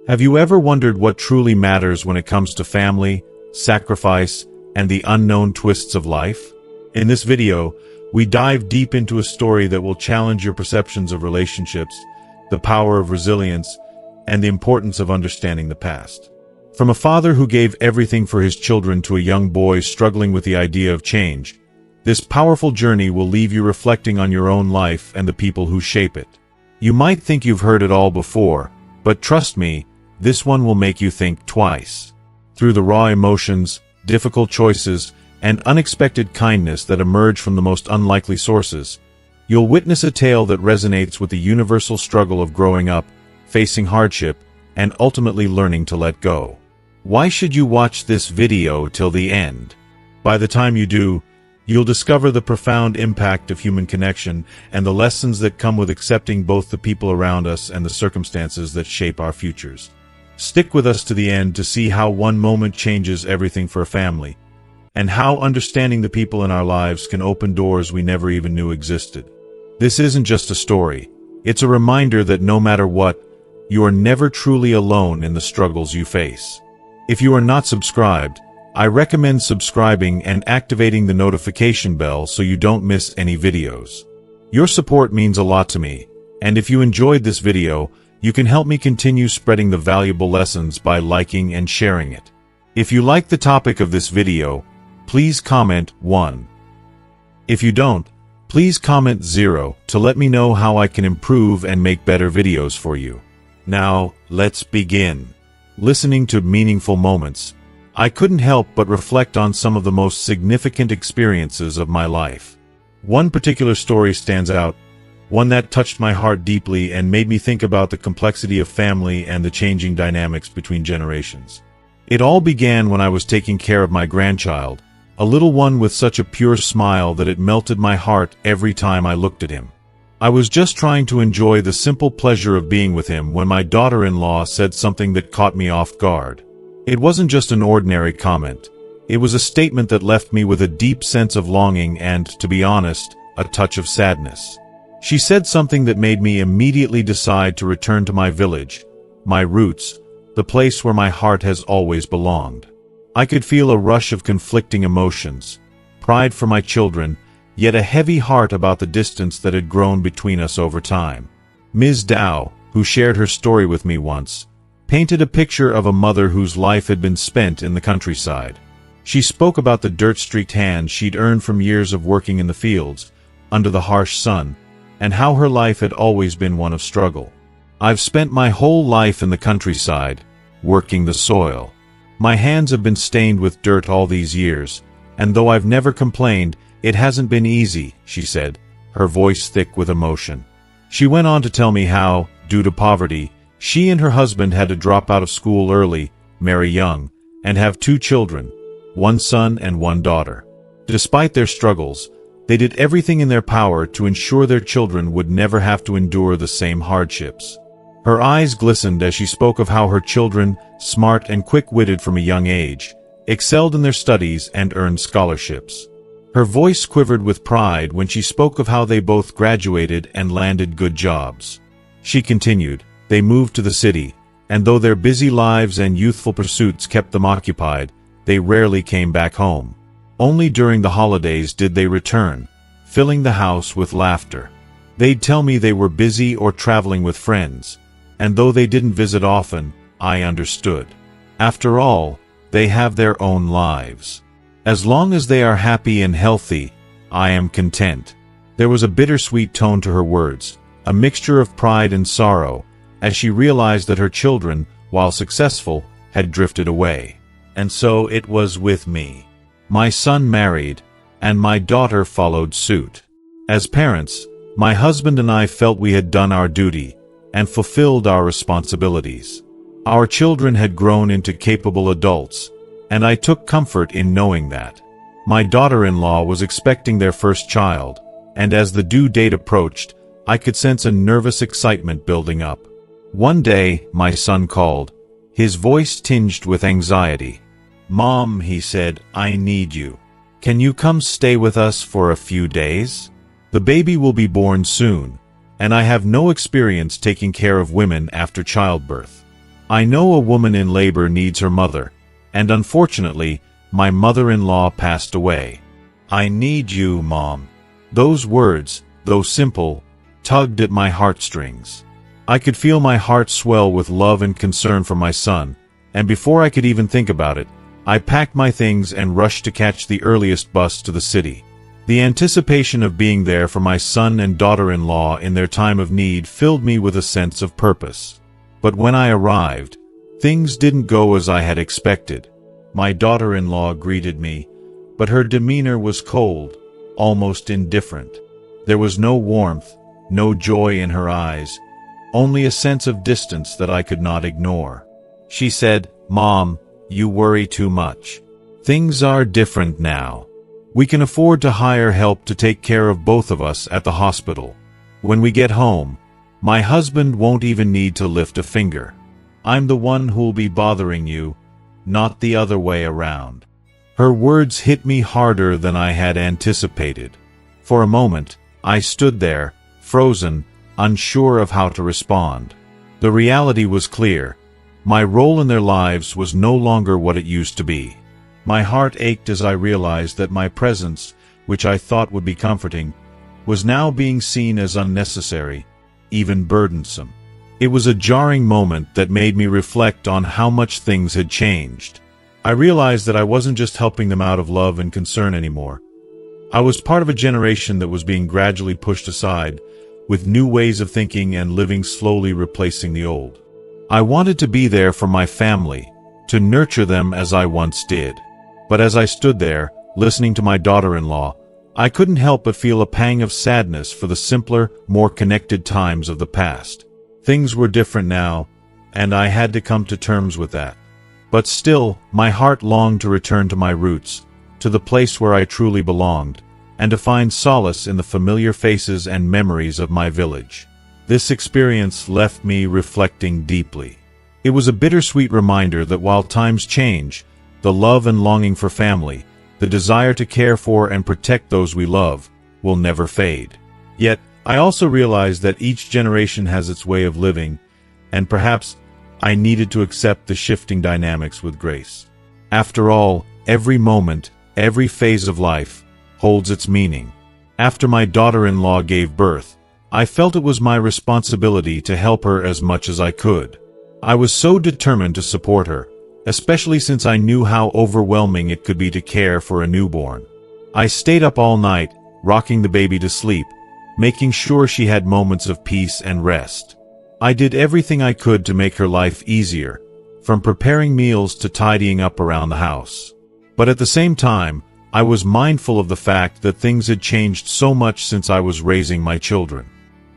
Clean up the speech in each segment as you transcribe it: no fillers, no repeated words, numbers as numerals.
Have you ever wondered what truly matters when it comes to family, sacrifice, and the unknown twists of life? In this video, we dive deep into a story that will challenge your perceptions of relationships, the power of resilience, and the importance of understanding the past. From a father who gave everything for his children to a young boy struggling with the idea of change, this powerful journey will leave you reflecting on your own life and the people who shape it. You might think you've heard it all before, but trust me, this one will make you think twice. Through the raw emotions, difficult choices, and unexpected kindness that emerge from the most unlikely sources, you'll witness a tale that resonates with the universal struggle of growing up, facing hardship, and ultimately learning to let go. Why should you watch this video till the end? By the time you do, you'll discover the profound impact of human connection and the lessons that come with accepting both the people around us and the circumstances that shape our futures. Stick with us to the end to see how one moment changes everything for a family, and how understanding the people in our lives can open doors we never even knew existed. This isn't just a story. It's a reminder that no matter what, you are never truly alone in the struggles you face. If you are not subscribed, I recommend subscribing and activating the notification bell so you don't miss any videos. Your support means a lot to me, and if you enjoyed this video, you can help me continue spreading the valuable lessons by liking and sharing it. If you like the topic of this video, please comment 1. If you don't, please comment 0 to let me know how I can improve and make better videos for you. Now, let's begin. Listening to meaningful moments, I couldn't help but reflect on some of the most significant experiences of my life. One particular story stands out, one that touched my heart deeply and made me think about the complexity of family and the changing dynamics between generations. It all began when I was taking care of my grandchild, a little one with such a pure smile that it melted my heart every time I looked at him. I was just trying to enjoy the simple pleasure of being with him when my daughter-in-law said something that caught me off guard. It wasn't just an ordinary comment. It was a statement that left me with a deep sense of longing and, to be honest, a touch of sadness. She said something that made me immediately decide to return to my village, my roots, the place where my heart has always belonged. I could feel a rush of conflicting emotions, pride for my children, yet a heavy heart about the distance that had grown between us over time. Ms. Dow, who shared her story with me once, painted a picture of a mother whose life had been spent in the countryside. She spoke about the dirt-streaked hands she'd earned from years of working in the fields, under the harsh sun, and how her life had always been one of struggle. I've spent my whole life in the countryside, working the soil. My hands have been stained with dirt all these years, and though I've never complained, it hasn't been easy, she said, her voice thick with emotion. She went on to tell me how, due to poverty, she and her husband had to drop out of school early, marry young, and have 2 children, 1 son and 1 daughter. Despite their struggles, they did everything in their power to ensure their children would never have to endure the same hardships. Her eyes glistened as she spoke of how her children, smart and quick-witted from a young age, excelled in their studies and earned scholarships. Her voice quivered with pride when she spoke of how they both graduated and landed good jobs. She continued, they moved to the city, and though their busy lives and youthful pursuits kept them occupied, they rarely came back home. Only during the holidays did they return, filling the house with laughter. They'd tell me they were busy or traveling with friends, and though they didn't visit often, I understood. After all, they have their own lives. As long as they are happy and healthy, I am content. There was a bittersweet tone to her words, a mixture of pride and sorrow, as she realized that her children, while successful, had drifted away. And so it was with me. My son married, and my daughter followed suit. As parents, my husband and I felt we had done our duty and fulfilled our responsibilities. Our children had grown into capable adults, and I took comfort in knowing that. My daughter-in-law was expecting their first child, and as the due date approached, I could sense a nervous excitement building up. One day, my son called, his voice tinged with anxiety. "Mom," he said, "I need you. Can you come stay with us for a few days? The baby will be born soon, and I have no experience taking care of women after childbirth." I know a woman in labor needs her mother, and unfortunately, my mother-in-law passed away. I need you, Mom." Those words, though simple, tugged at my heartstrings. I could feel my heart swell with love and concern for my son, and before I could even think about it, I packed my things and rushed to catch the earliest bus to the city. The anticipation of being there for my son and daughter-in-law in their time of need filled me with a sense of purpose. But when I arrived, things didn't go as I had expected. My daughter-in-law greeted me, but her demeanor was cold, almost indifferent. There was no warmth, no joy in her eyes, only a sense of distance that I could not ignore. She said, "Mom, you worry too much. Things are different now. We can afford to hire help to take care of both of us at the hospital. When we get home, my husband won't even need to lift a finger. I'm the one who'll be bothering you, not the other way around." Her words hit me harder than I had anticipated. For a moment, I stood there, frozen, unsure of how to respond. The reality was clear. My role in their lives was no longer what it used to be. My heart ached as I realized that my presence, which I thought would be comforting, was now being seen as unnecessary, even burdensome. It was a jarring moment that made me reflect on how much things had changed. I realized that I wasn't just helping them out of love and concern anymore. I was part of a generation that was being gradually pushed aside, with new ways of thinking and living slowly replacing the old. I wanted to be there for my family, to nurture them as I once did. But as I stood there, listening to my daughter-in-law, I couldn't help but feel a pang of sadness for the simpler, more connected times of the past. Things were different now, and I had to come to terms with that. But still, my heart longed to return to my roots, to the place where I truly belonged, and to find solace in the familiar faces and memories of my village. This experience left me reflecting deeply. It was a bittersweet reminder that while times change, the love and longing for family, the desire to care for and protect those we love, will never fade. Yet, I also realized that each generation has its way of living, and perhaps I needed to accept the shifting dynamics with grace. After all, every moment, every phase of life, holds its meaning. After my daughter-in-law gave birth, I felt it was my responsibility to help her as much as I could. I was so determined to support her, especially since I knew how overwhelming it could be to care for a newborn. I stayed up all night, rocking the baby to sleep, making sure she had moments of peace and rest. I did everything I could to make her life easier, from preparing meals to tidying up around the house. But at the same time, I was mindful of the fact that things had changed so much since I was raising my children.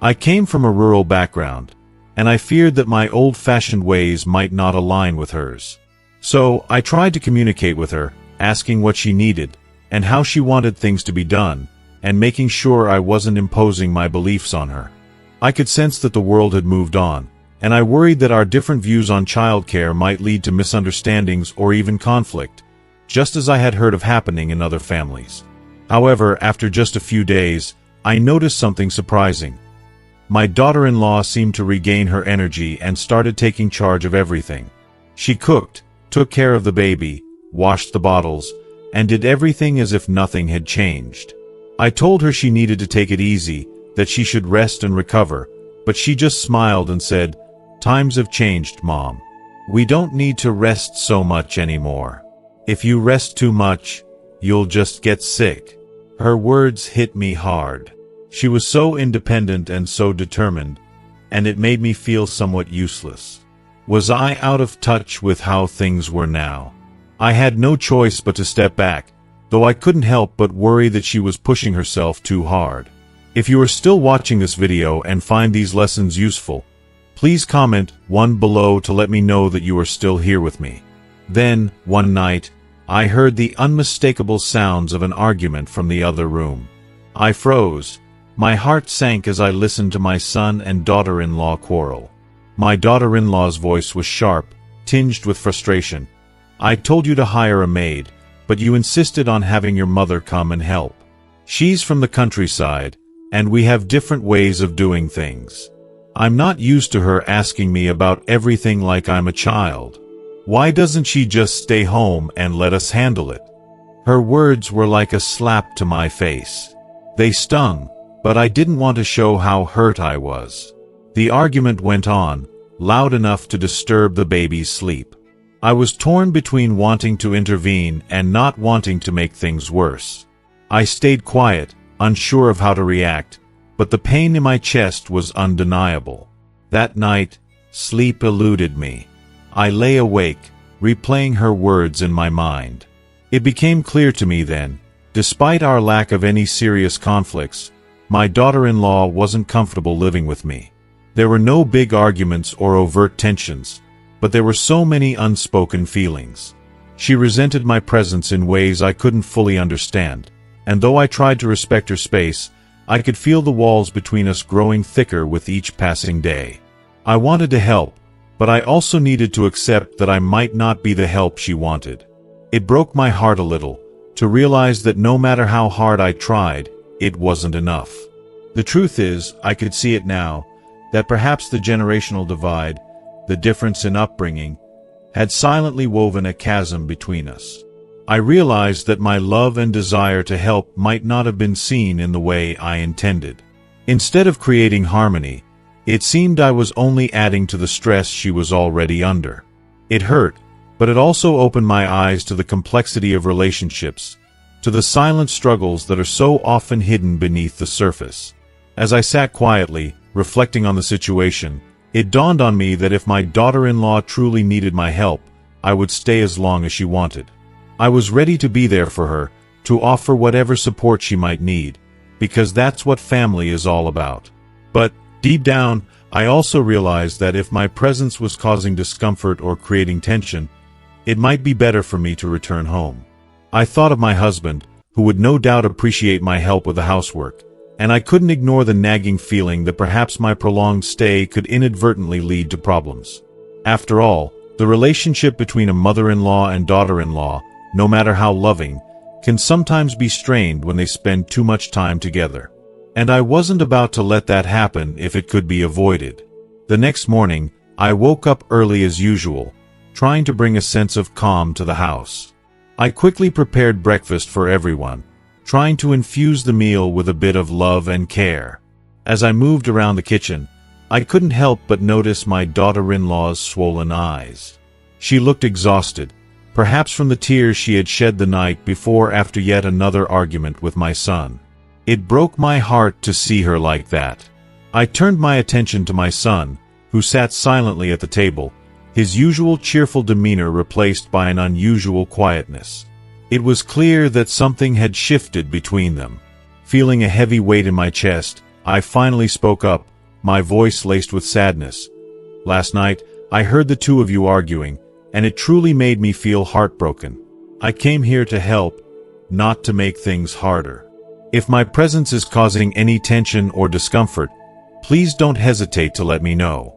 I came from a rural background, and I feared that my old-fashioned ways might not align with hers. So I tried to communicate with her, asking what she needed, and how she wanted things to be done, and making sure I wasn't imposing my beliefs on her. I could sense that the world had moved on, and I worried that our different views on childcare might lead to misunderstandings or even conflict, just as I had heard of happening in other families. However, after just a few days, I noticed something surprising. My daughter-in-law seemed to regain her energy and started taking charge of everything. She cooked, took care of the baby, washed the bottles, and did everything as if nothing had changed. I told her she needed to take it easy, that she should rest and recover, but she just smiled and said, "Times have changed, Mom. We don't need to rest so much anymore. If you rest too much, you'll just get sick." Her words hit me hard. She was so independent and so determined, and it made me feel somewhat useless. Was I out of touch with how things were now? I had no choice but to step back, though I couldn't help but worry that she was pushing herself too hard. If you are still watching this video and find these lessons useful, please comment 1 below to let me know that you are still here with me. Then, one night, I heard the unmistakable sounds of an argument from the other room. I froze. My heart sank as I listened to my son and daughter-in-law quarrel. My daughter-in-law's voice was sharp, tinged with frustration. "I told you to hire a maid, but you insisted on having your mother come and help. She's from the countryside, and we have different ways of doing things." I'm not used to her asking me about everything like I'm a child. Why doesn't she just stay home and let us handle it? Her words were like a slap to my face. They stung, but I didn't want to show how hurt I was. The argument went on, loud enough to disturb the baby's sleep. I was torn between wanting to intervene and not wanting to make things worse. I stayed quiet, unsure of how to react, but the pain in my chest was undeniable. That night, sleep eluded me. I lay awake, replaying her words in my mind. It became clear to me then, despite our lack of any serious conflicts, my daughter-in-law wasn't comfortable living with me. There were no big arguments or overt tensions, but there were so many unspoken feelings. She resented my presence in ways I couldn't fully understand, and though I tried to respect her space, I could feel the walls between us growing thicker with each passing day. I wanted to help, but I also needed to accept that I might not be the help she wanted. It broke my heart a little, to realize that no matter how hard I tried, it wasn't enough. The truth is, I could see it now, that perhaps the generational divide, the difference in upbringing, had silently woven a chasm between us. I realized that my love and desire to help might not have been seen in the way I intended. Instead of creating harmony, it seemed I was only adding to the stress she was already under. It hurt, but it also opened my eyes to the complexity of relationships, to the silent struggles that are so often hidden beneath the surface. As I sat quietly, reflecting on the situation, it dawned on me that if my daughter-in-law truly needed my help, I would stay as long as she wanted. I was ready to be there for her, to offer whatever support she might need, because that's what family is all about. But, deep down, I also realized that if my presence was causing discomfort or creating tension, it might be better for me to return home. I thought of my husband, who would no doubt appreciate my help with the housework, and I couldn't ignore the nagging feeling that perhaps my prolonged stay could inadvertently lead to problems. After all, the relationship between a mother-in-law and daughter-in-law, no matter how loving, can sometimes be strained when they spend too much time together. And I wasn't about to let that happen if it could be avoided. The next morning, I woke up early as usual, trying to bring a sense of calm to the house. I quickly prepared breakfast for everyone, trying to infuse the meal with a bit of love and care. As I moved around the kitchen, I couldn't help but notice my daughter-in-law's swollen eyes. She looked exhausted, perhaps from the tears she had shed the night before after yet another argument with my son. It broke my heart to see her like that. I turned my attention to my son, who sat silently at the table, his usual cheerful demeanor replaced by an unusual quietness. It was clear that something had shifted between them. Feeling a heavy weight in my chest, I finally spoke up, my voice laced with sadness. "Last night, I heard the two of you arguing, and it truly made me feel heartbroken. I came here to help, not to make things harder. If my presence is causing any tension or discomfort, please don't hesitate to let me know.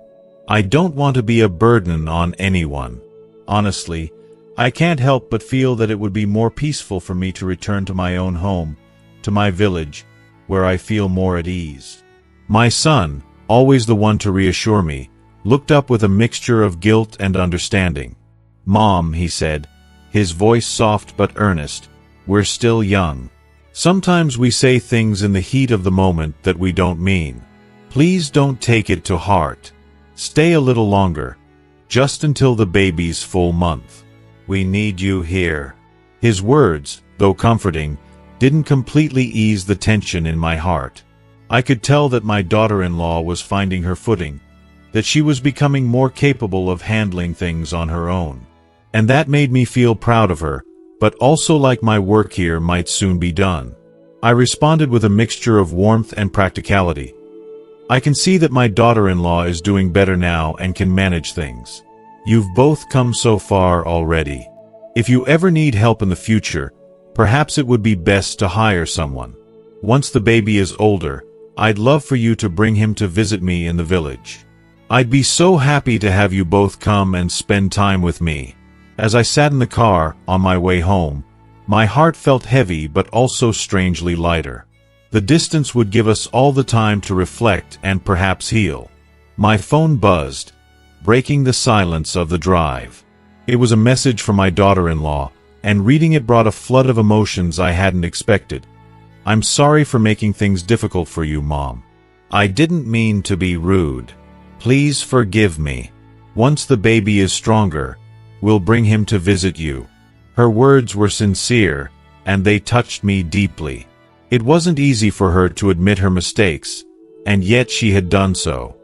I don't want to be a burden on anyone. Honestly, I can't help but feel that it would be more peaceful for me to return to my own home, to my village, where I feel more at ease." My son, always the one to reassure me, looked up with a mixture of guilt and understanding. "Mom," he said, his voice soft but earnest, "we're still young. Sometimes we say things in the heat of the moment that we don't mean. Please don't take it to heart. Stay a little longer, just until the baby's full month. We need you here." His words, though comforting, didn't completely ease the tension in my heart. I could tell that my daughter-in-law was finding her footing, that she was becoming more capable of handling things on her own. And that made me feel proud of her, but also like my work here might soon be done. I responded with a mixture of warmth and practicality. "I can see that my daughter-in-law is doing better now and can manage things. You've both come so far already. If you ever need help in the future, perhaps it would be best to hire someone. Once the baby is older, I'd love for you to bring him to visit me in the village. I'd be so happy to have you both come and spend time with me." As I sat in the car, on my way home, my heart felt heavy but also strangely lighter. The distance would give us all the time to reflect and perhaps heal. My phone buzzed, breaking the silence of the drive. It was a message from my daughter-in-law, and reading it brought a flood of emotions I hadn't expected. "I'm sorry for making things difficult for you, Mom. I didn't mean to be rude. Please forgive me. Once the baby is stronger, we'll bring him to visit you." Her words were sincere, and they touched me deeply. It wasn't easy for her to admit her mistakes, and yet she had done so.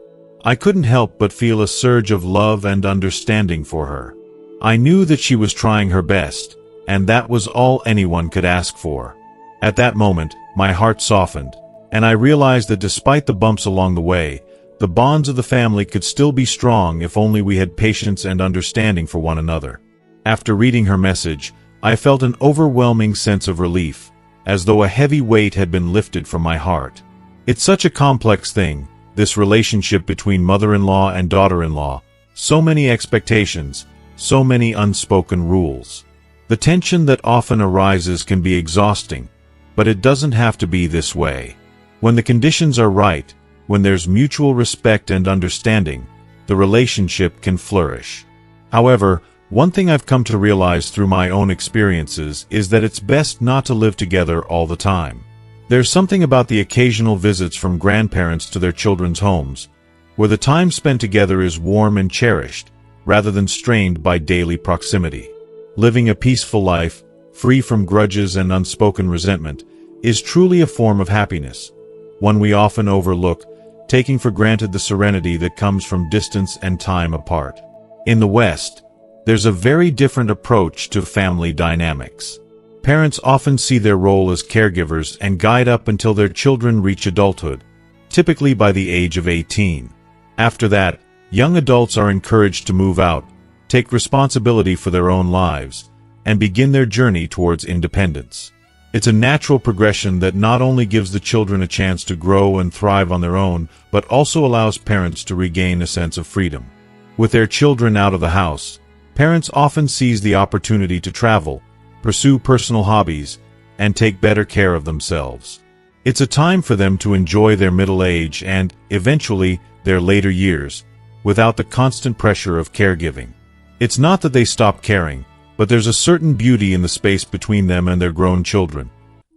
I couldn't help but feel a surge of love and understanding for her. I knew that she was trying her best, and that was all anyone could ask for. At that moment, my heart softened, and I realized that despite the bumps along the way, the bonds of the family could still be strong if only we had patience and understanding for one another. After reading her message, I felt an overwhelming sense of relief, as though a heavy weight had been lifted from my heart. It's such a complex thing, this relationship between mother-in-law and daughter-in-law, so many expectations, so many unspoken rules. The tension that often arises can be exhausting, but it doesn't have to be this way. When the conditions are right, when there's mutual respect and understanding, the relationship can flourish. However, one thing I've come to realize through my own experiences is that it's best not to live together all the time. There's something about the occasional visits from grandparents to their children's homes, where the time spent together is warm and cherished, rather than strained by daily proximity. Living a peaceful life, free from grudges and unspoken resentment, is truly a form of happiness, one we often overlook, taking for granted the serenity that comes from distance and time apart. In the West, there's a very different approach to family dynamics. Parents often see their role as caregivers and guide up until their children reach adulthood, typically by the age of 18. After that, young adults are encouraged to move out, take responsibility for their own lives, and begin their journey towards independence. It's a natural progression that not only gives the children a chance to grow and thrive on their own, but also allows parents to regain a sense of freedom. With their children out of the house, parents often seize the opportunity to travel, pursue personal hobbies, and take better care of themselves. It's a time for them to enjoy their middle age and, eventually, their later years, without the constant pressure of caregiving. It's not that they stop caring, but there's a certain beauty in the space between them and their grown children,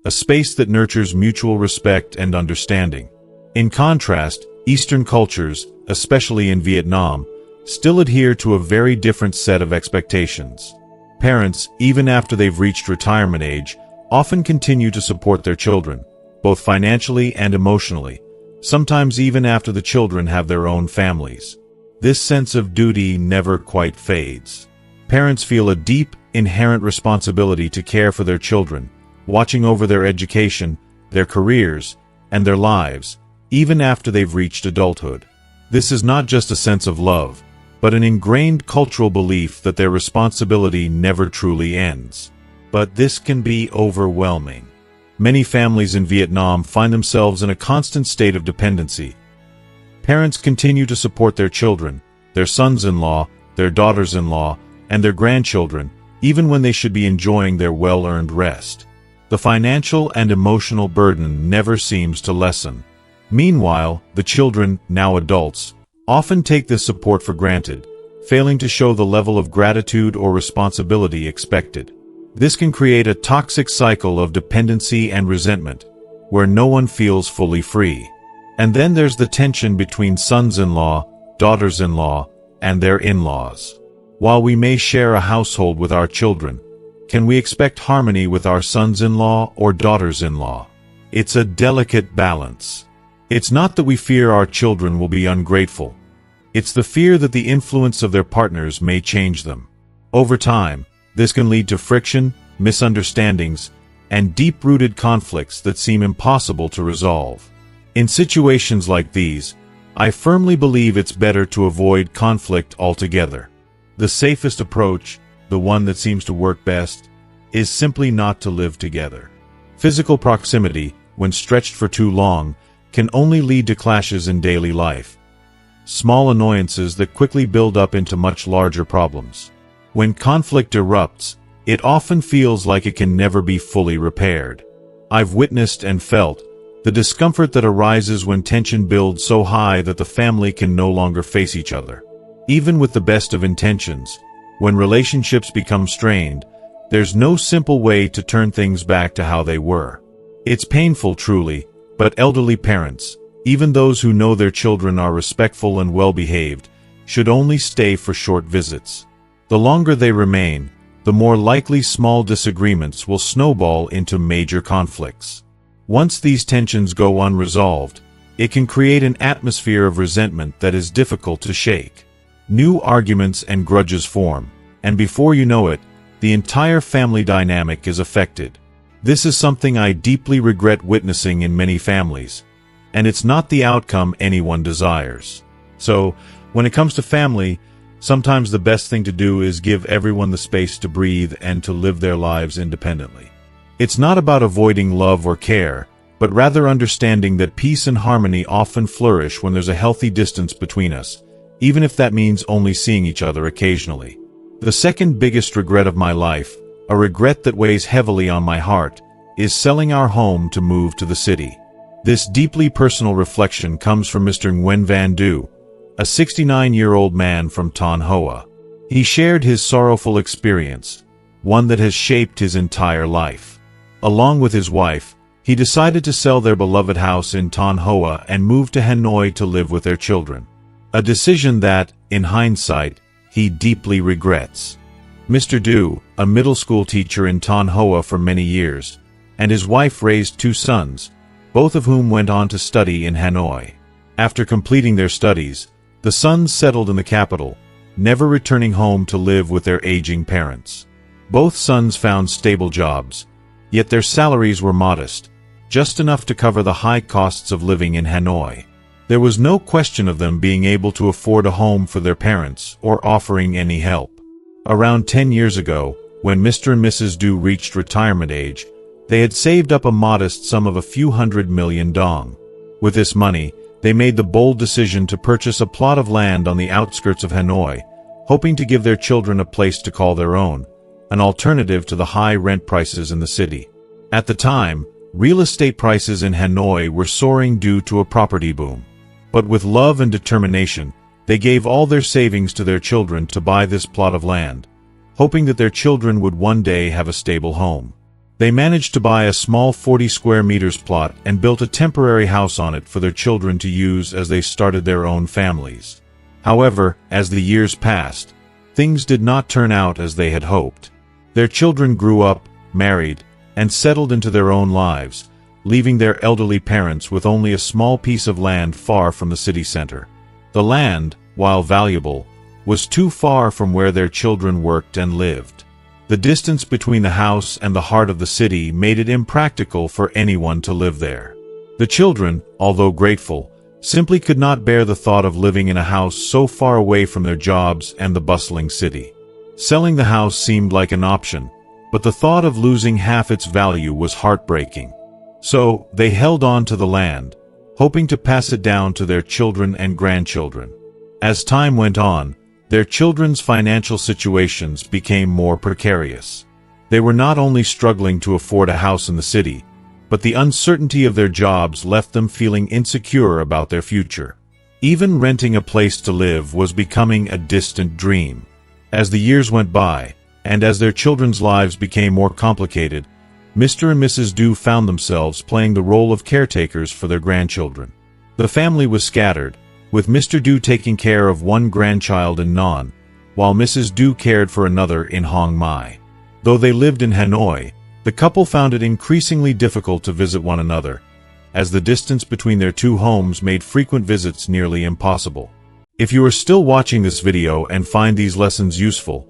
a space that nurtures mutual respect and understanding. In contrast, Eastern cultures, especially in Vietnam, still adhere to a very different set of expectations. Parents, even after they've reached retirement age, often continue to support their children, both financially and emotionally, sometimes even after the children have their own families. This sense of duty never quite fades. Parents feel a deep, inherent responsibility to care for their children, watching over their education, their careers, and their lives, even after they've reached adulthood. This is not just a sense of love, but an ingrained cultural belief that their responsibility never truly ends. But this can be overwhelming. Many families in Vietnam find themselves in a constant state of dependency. Parents continue to support their children, their sons-in-law, their daughters-in-law, and their grandchildren, even when they should be enjoying their well-earned rest. The financial and emotional burden never seems to lessen. Meanwhile, the children, now adults, often take this support for granted, failing to show the level of gratitude or responsibility expected. This can create a toxic cycle of dependency and resentment, where no one feels fully free. And then there's the tension between sons-in-law, daughters-in-law, and their in-laws. While we may share a household with our children, can we expect harmony with our sons-in-law or daughters-in-law? It's a delicate balance. It's not that we fear our children will be ungrateful. It's the fear that the influence of their partners may change them. Over time, this can lead to friction, misunderstandings, and deep-rooted conflicts that seem impossible to resolve. In situations like these, I firmly believe it's better to avoid conflict altogether. The safest approach, the one that seems to work best, is simply not to live together. Physical proximity, when stretched for too long, can only lead to clashes in daily life. Small annoyances that quickly build up into much larger problems. When conflict erupts, it often feels like it can never be fully repaired. I've witnessed and felt, the discomfort that arises when tension builds so high that the family can no longer face each other. Even with the best of intentions, when relationships become strained, there's no simple way to turn things back to how they were. It's painful, truly, but elderly parents, even those who know their children are respectful and well-behaved, should only stay for short visits. The longer they remain, the more likely small disagreements will snowball into major conflicts. Once these tensions go unresolved, it can create an atmosphere of resentment that is difficult to shake. New arguments and grudges form, and before you know it, the entire family dynamic is affected. This is something I deeply regret witnessing in many families, and it's not the outcome anyone desires. So, when it comes to family, sometimes the best thing to do is give everyone the space to breathe and to live their lives independently. It's not about avoiding love or care, but rather understanding that peace and harmony often flourish when there's a healthy distance between us, even if that means only seeing each other occasionally. The second biggest regret of my life, a regret that weighs heavily on my heart, is selling our home to move to the city. This deeply personal reflection comes from Mr. Nguyen Van Du, a 69-year-old man from Ton Hoa. He shared his sorrowful experience, one that has shaped his entire life. Along with his wife, he decided to sell their beloved house in Ton Hoa and move to Hanoi to live with their children. A decision that, in hindsight, he deeply regrets. Mr. Du, a middle school teacher in Ton Hoa for many years, and his wife raised 2 sons, both of whom went on to study in Hanoi. After completing their studies, the sons settled in the capital, never returning home to live with their aging parents. Both sons found stable jobs, yet their salaries were modest, just enough to cover the high costs of living in Hanoi. There was no question of them being able to afford a home for their parents or offering any help. Around 10 years ago, when Mr. and Mrs. Du reached retirement age, they had saved up a modest sum of a few $100 million dong. With this money, they made the bold decision to purchase a plot of land on the outskirts of Hanoi, hoping to give their children a place to call their own, an alternative to the high rent prices in the city. At the time, real estate prices in Hanoi were soaring due to a property boom. But with love and determination, they gave all their savings to their children to buy this plot of land, hoping that their children would one day have a stable home. They managed to buy a small 40 square meters plot and built a temporary house on it for their children to use as they started their own families. However, as the years passed, things did not turn out as they had hoped. Their children grew up, married, and settled into their own lives, leaving their elderly parents with only a small piece of land far from the city center. The land, while valuable, was too far from where their children worked and lived. The distance between the house and the heart of the city made it impractical for anyone to live there. The children, although grateful, simply could not bear the thought of living in a house so far away from their jobs and the bustling city. Selling the house seemed like an option, but the thought of losing half its value was heartbreaking. So, they held on to the land, hoping to pass it down to their children and grandchildren. As time went on, their children's financial situations became more precarious. They were not only struggling to afford a house in the city, but the uncertainty of their jobs left them feeling insecure about their future. Even renting a place to live was becoming a distant dream. As the years went by, and as their children's lives became more complicated, Mr. and Mrs. Du found themselves playing the role of caretakers for their grandchildren. The family was scattered, with Mr. Du taking care of one grandchild in Non, while Mrs. Du cared for another in Hong Mai. Though they lived in Hanoi, the couple found it increasingly difficult to visit one another, as the distance between their 2 homes made frequent visits nearly impossible. If you are still watching this video and find these lessons useful,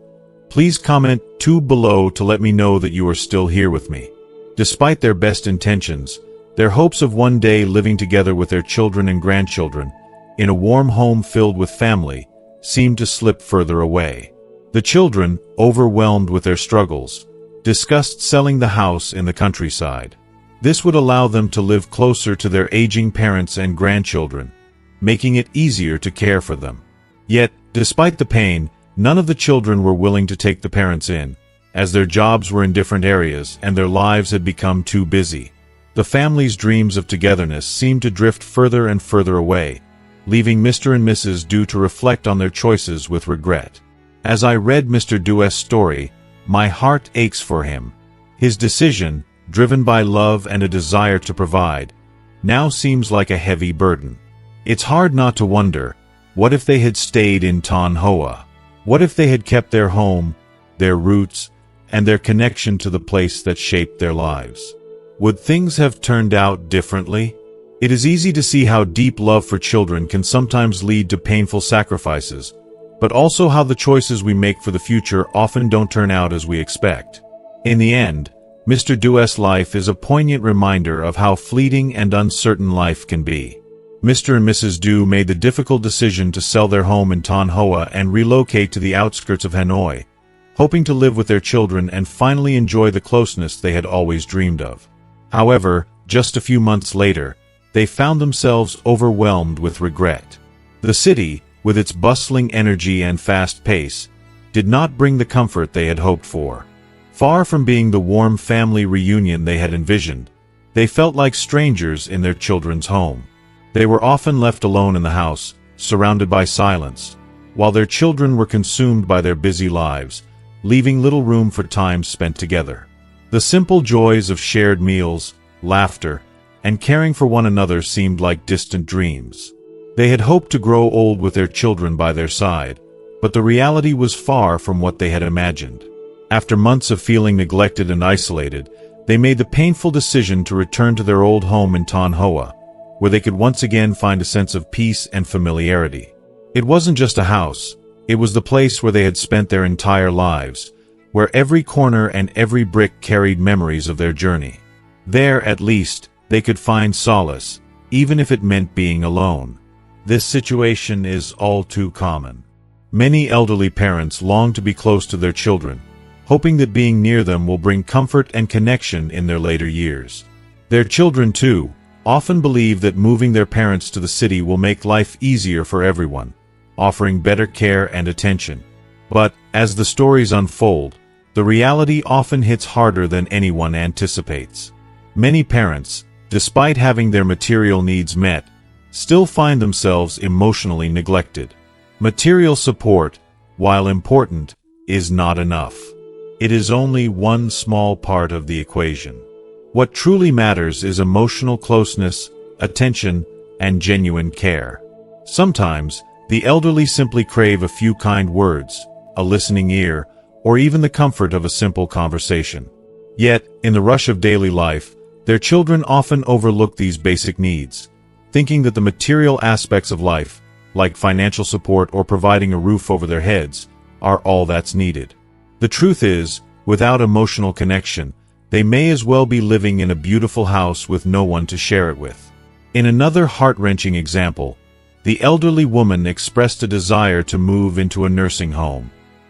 please comment 2 below to let me know that you are still here with me. Despite their best intentions, their hopes of one day living together with their children and grandchildren, in a warm home filled with family, seemed to slip further away. The children, overwhelmed with their struggles, discussed selling the house in the countryside. This would allow them to live closer to their aging parents and grandchildren, making it easier to care for them. Yet, despite the pain, none of the children were willing to take the parents in, as their jobs were in different areas and their lives had become too busy. The family's dreams of togetherness seemed to drift further and further away, leaving Mr. and Mrs. Dew to reflect on their choices with regret. As I read Mr. Dew's story, my heart aches for him. His decision, driven by love and a desire to provide, now seems like a heavy burden. It's hard not to wonder, what if they had stayed in Ton Hoa? What if they had kept their home, their roots, and their connection to the place that shaped their lives? Would things have turned out differently? It is easy to see how deep love for children can sometimes lead to painful sacrifices, but also how the choices we make for the future often don't turn out as we expect. In the end, Mr. Dew's life is a poignant reminder of how fleeting and uncertain life can be. Mr. and Mrs. Dew made the difficult decision to sell their home in Ton Hoa and relocate to the outskirts of Hanoi, hoping to live with their children and finally enjoy the closeness they had always dreamed of. However, just a few months later, they found themselves overwhelmed with regret. The city, with its bustling energy and fast pace, did not bring the comfort they had hoped for. Far from being the warm family reunion they had envisioned, they felt like strangers in their children's home. They were often left alone in the house, surrounded by silence, while their children were consumed by their busy lives, leaving little room for time spent together. The simple joys of shared meals, laughter, and caring for one another seemed like distant dreams. They had hoped to grow old with their children by their side, but the reality was far from what they had imagined. After months of feeling neglected and isolated, they made the painful decision to return to their old home in Ton Hoa, where they could once again find a sense of peace and familiarity. It wasn't just a house, it was the place where they had spent their entire lives, where every corner and every brick carried memories of their journey. There, at least, they could find solace, even if it meant being alone. This situation is all too common. Many elderly parents long to be close to their children, hoping that being near them will bring comfort and connection in their later years. Their children, too, often believe that moving their parents to the city will make life easier for everyone, offering better care and attention. But, as the stories unfold, the reality often hits harder than anyone anticipates. Many parents, despite having their material needs met, still find themselves emotionally neglected. Material support, while important, is not enough. It is only one small part of the equation. What truly matters is emotional closeness, attention, and genuine care. Sometimes, the elderly simply crave a few kind words, a listening ear, or even the comfort of a simple conversation. Yet, in the rush of daily life, their children often overlook these basic needs, thinking that the material aspects of life, like financial support or providing a roof over their heads, are all that's needed. The truth is, without emotional connection, they may as well be living in a beautiful house with no one to share it with. In another heart-wrenching example, the elderly woman expressed a desire to move into a nursing home.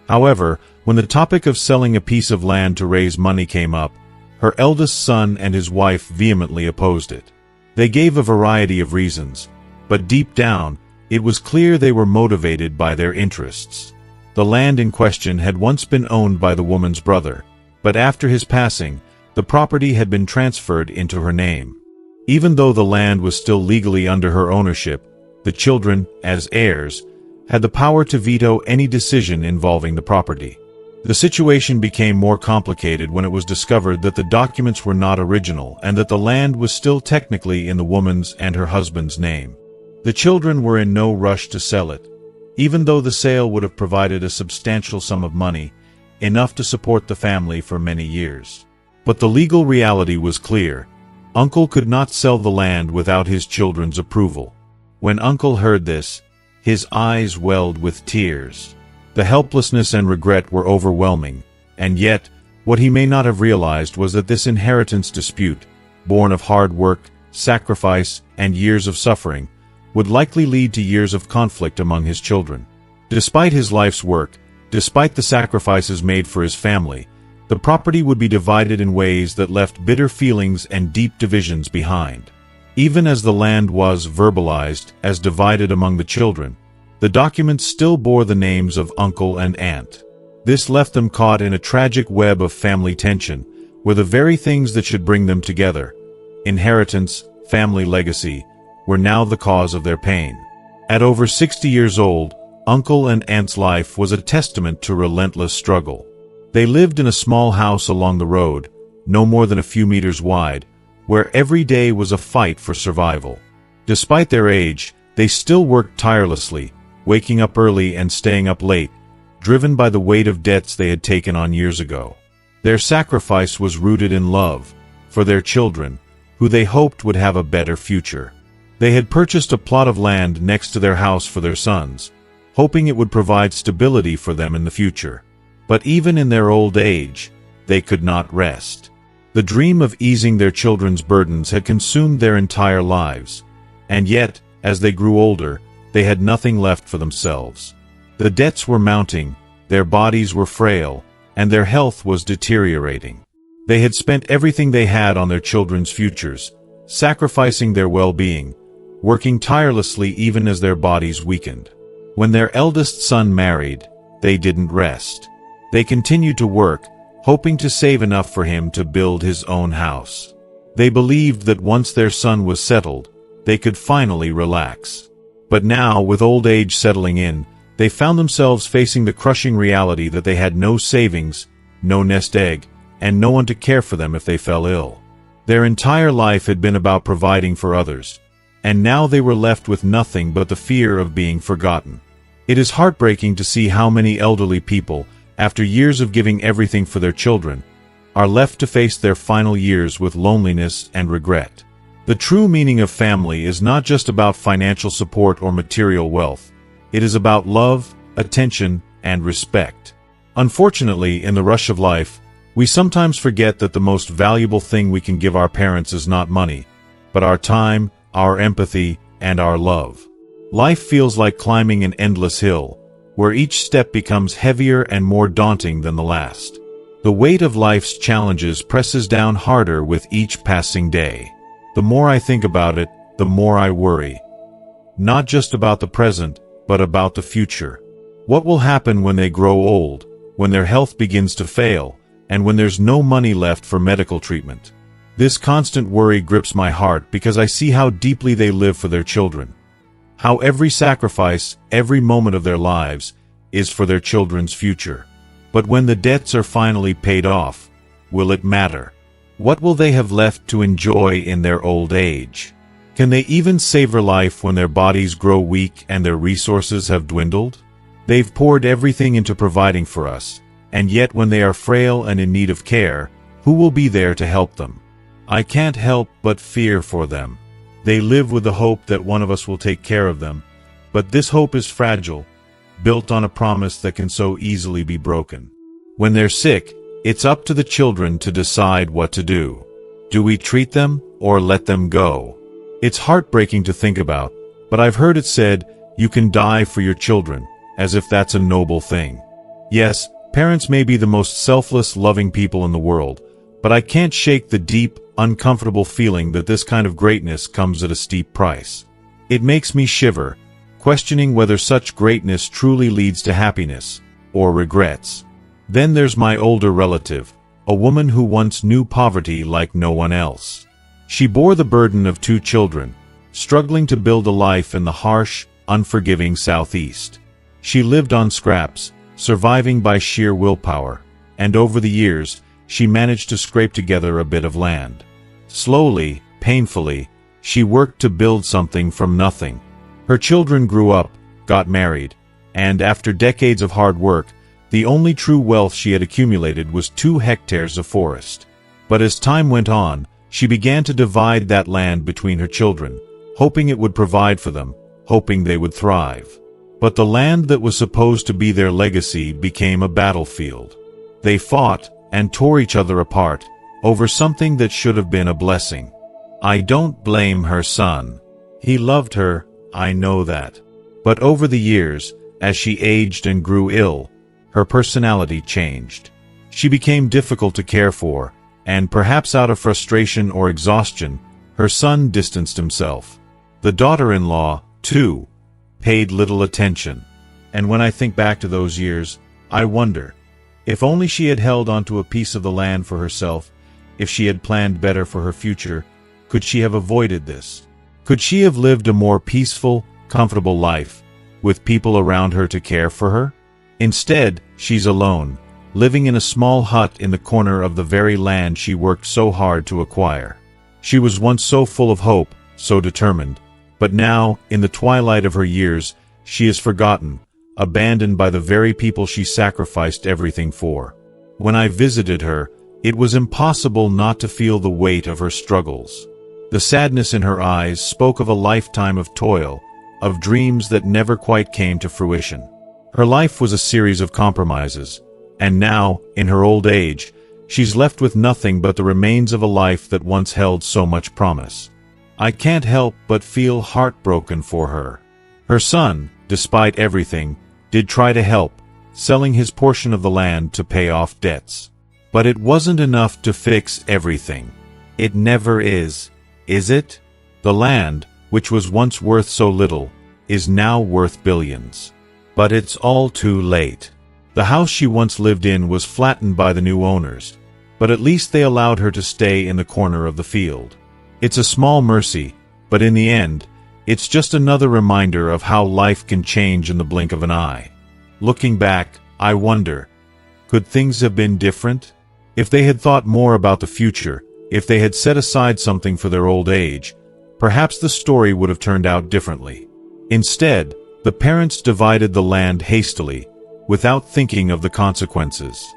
However, when the topic of selling a piece of land to raise money came up, her eldest son and his wife vehemently opposed it. They gave a variety of reasons, but deep down, it was clear they were motivated by their interests. The land in question had once been owned by the woman's brother, but after his passing, the property had been transferred into her name. Even though the land was still legally under her ownership, the children, as heirs, had the power to veto any decision involving the property. The situation became more complicated when it was discovered that the documents were not original and that the land was still technically in the woman's and her husband's name. The children were in no rush to sell it, even though the sale would have provided a substantial sum of money, enough to support the family for many years. But the legal reality was clear. Uncle could not sell the land without his children's approval. When Uncle heard this, his eyes welled with tears. The helplessness and regret were overwhelming, and yet, what he may not have realized was that this inheritance dispute, born of hard work, sacrifice, and years of suffering, would likely lead to years of conflict among his children. Despite his life's work, despite the sacrifices made for his family, the property would be divided in ways that left bitter feelings and deep divisions behind. Even as the land was verbalized as divided among the children, the documents still bore the names of uncle and aunt. This left them caught in a tragic web of family tension, where the very things that should bring them together, inheritance, family legacy, were now the cause of their pain. At over 60 years old, Uncle and Aunt's life was a testament to relentless struggle. They lived in a small house along the road, no more than a few meters wide, where every day was a fight for survival. Despite their age, they still worked tirelessly, waking up early and staying up late, driven by the weight of debts they had taken on years ago. Their sacrifice was rooted in love for their children, who they hoped would have a better future. They had purchased a plot of land next to their house for their sons, hoping it would provide stability for them in the future. But even in their old age, they could not rest. The dream of easing their children's burdens had consumed their entire lives, and yet, as they grew older, they had nothing left for themselves. The debts were mounting, their bodies were frail, and their health was deteriorating. They had spent everything they had on their children's futures, sacrificing their well-being, working tirelessly even as their bodies weakened. When their eldest son married, they didn't rest. They continued to work, hoping to save enough for him to build his own house. They believed that once their son was settled, they could finally relax. But now, with old age settling in, they found themselves facing the crushing reality that they had no savings, no nest egg, and no one to care for them if they fell ill. Their entire life had been about providing for others, and now they were left with nothing but the fear of being forgotten. It is heartbreaking to see how many elderly people, after years of giving everything for their children, are left to face their final years with loneliness and regret. The true meaning of family is not just about financial support or material wealth. It is about love, attention, and respect. Unfortunately, in the rush of life, we sometimes forget that the most valuable thing we can give our parents is not money, but our time, our empathy, and our love. Life feels like climbing an endless hill, where each step becomes heavier and more daunting than the last. The weight of life's challenges presses down harder with each passing day. The more I think about it, the more I worry. Not just about the present, but about the future. What will happen when they grow old, when their health begins to fail, and when there's no money left for medical treatment? This constant worry grips my heart because I see how deeply they live for their children. How every sacrifice, every moment of their lives, is for their children's future. But when the debts are finally paid off, will it matter? What will they have left to enjoy in their old age? Can they even savor life when their bodies grow weak and their resources have dwindled? They've poured everything into providing for us, and yet when they are frail and in need of care, who will be there to help them? I can't help but fear for them. They live with the hope that one of us will take care of them, but this hope is fragile, built on a promise that can so easily be broken. When they're sick, it's up to the children to decide what to do. Do we treat them or let them go? It's heartbreaking to think about, but I've heard it said, you can die for your children, as if that's a noble thing. Yes, parents may be the most selfless, loving people in the world, but I can't shake the deep, uncomfortable feeling that this kind of greatness comes at a steep price. It makes me shiver, questioning whether such greatness truly leads to happiness, or regrets. Then there's my older relative, a woman who once knew poverty like no one else. She bore the burden of 2 children, struggling to build a life in the harsh, unforgiving Southeast. She lived on scraps, surviving by sheer willpower, and over the years, she managed to scrape together a bit of land. Slowly, painfully, she worked to build something from nothing. Her children grew up, got married, and after decades of hard work, the only true wealth she had accumulated was 2 hectares of forest. But as time went on, she began to divide that land between her children, hoping it would provide for them, hoping they would thrive. But the land that was supposed to be their legacy became a battlefield. They fought and tore each other apart over something that should have been a blessing. I don't blame her son. He loved her, I know that. But over the years, as she aged and grew ill, her personality changed. She became difficult to care for, and perhaps out of frustration or exhaustion, her son distanced himself. The daughter-in-law, too, paid little attention. And when I think back to those years, I wonder, if only she had held onto a piece of the land for herself, if she had planned better for her future, Could she have avoided this? Could she have lived a more peaceful, comfortable life, with people around her to care for her? Instead, she's alone, living in a small hut in the corner of the very land she worked so hard to acquire. She was once so full of hope, so determined, but now, in the twilight of her years, she is forgotten, abandoned by the very people she sacrificed everything for. When I visited her, it was impossible not to feel the weight of her struggles. The sadness in her eyes spoke of a lifetime of toil, of dreams that never quite came to fruition. Her life was a series of compromises, and now, in her old age, she's left with nothing but the remains of a life that once held so much promise. I can't help but feel heartbroken for her. Her son, despite everything, did try to help, selling his portion of the land to pay off debts. But it wasn't enough to fix everything. It never is it? The land, which was once worth so little, is now worth billions. But it's all too late. The house she once lived in was flattened by the new owners, but at least they allowed her to stay in the corner of the field. It's a small mercy, but in the end, it's just another reminder of how life can change in the blink of an eye. Looking back, I wonder, could things have been different? If they had thought more about the future, if they had set aside something for their old age, perhaps the story would have turned out differently. Instead, the parents divided the land hastily, without thinking of the consequences.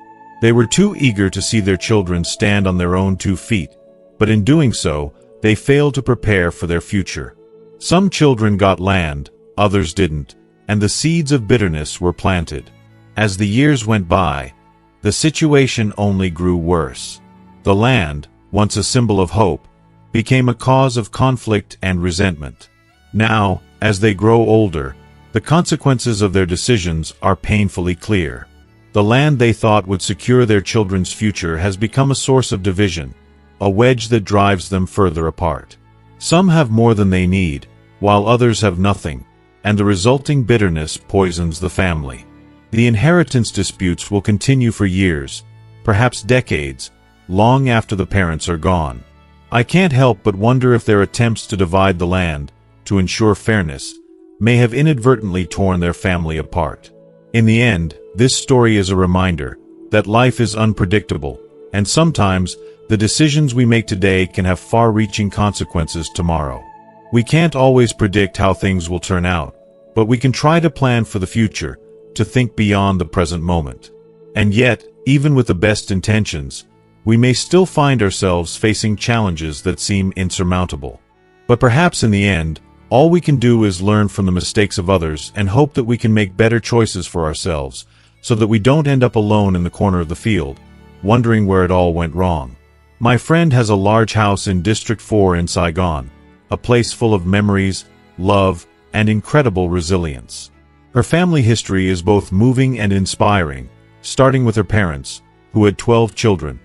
They were too eager to see their children stand on their own 2 feet, but in doing so, they failed to prepare for their future. Some children got land, others didn't, and the seeds of bitterness were planted. As the years went by, the situation only grew worse. The land, once a symbol of hope, became a cause of conflict and resentment. Now, as they grow older, the consequences of their decisions are painfully clear. The land they thought would secure their children's future has become a source of division, a wedge that drives them further apart. Some have more than they need, while others have nothing, and the resulting bitterness poisons the family. The inheritance disputes will continue for years, perhaps decades, long after the parents are gone. I can't help but wonder if their attempts to divide the land, to ensure fairness, may have inadvertently torn their family apart. In the end, this story is a reminder that life is unpredictable, and sometimes the decisions we make today can have far-reaching consequences tomorrow. We can't always predict how things will turn out, but we can try to plan for the future, to think beyond the present moment. And yet, even with the best intentions, we may still find ourselves facing challenges that seem insurmountable. But perhaps in the end, all we can do is learn from the mistakes of others and hope that we can make better choices for ourselves, so that we don't end up alone in the corner of the field, wondering where it all went wrong. My friend has a large house in District 4 in Saigon, a place full of memories, love, and incredible resilience. Her family history is both moving and inspiring, starting with her parents, who had 12 children,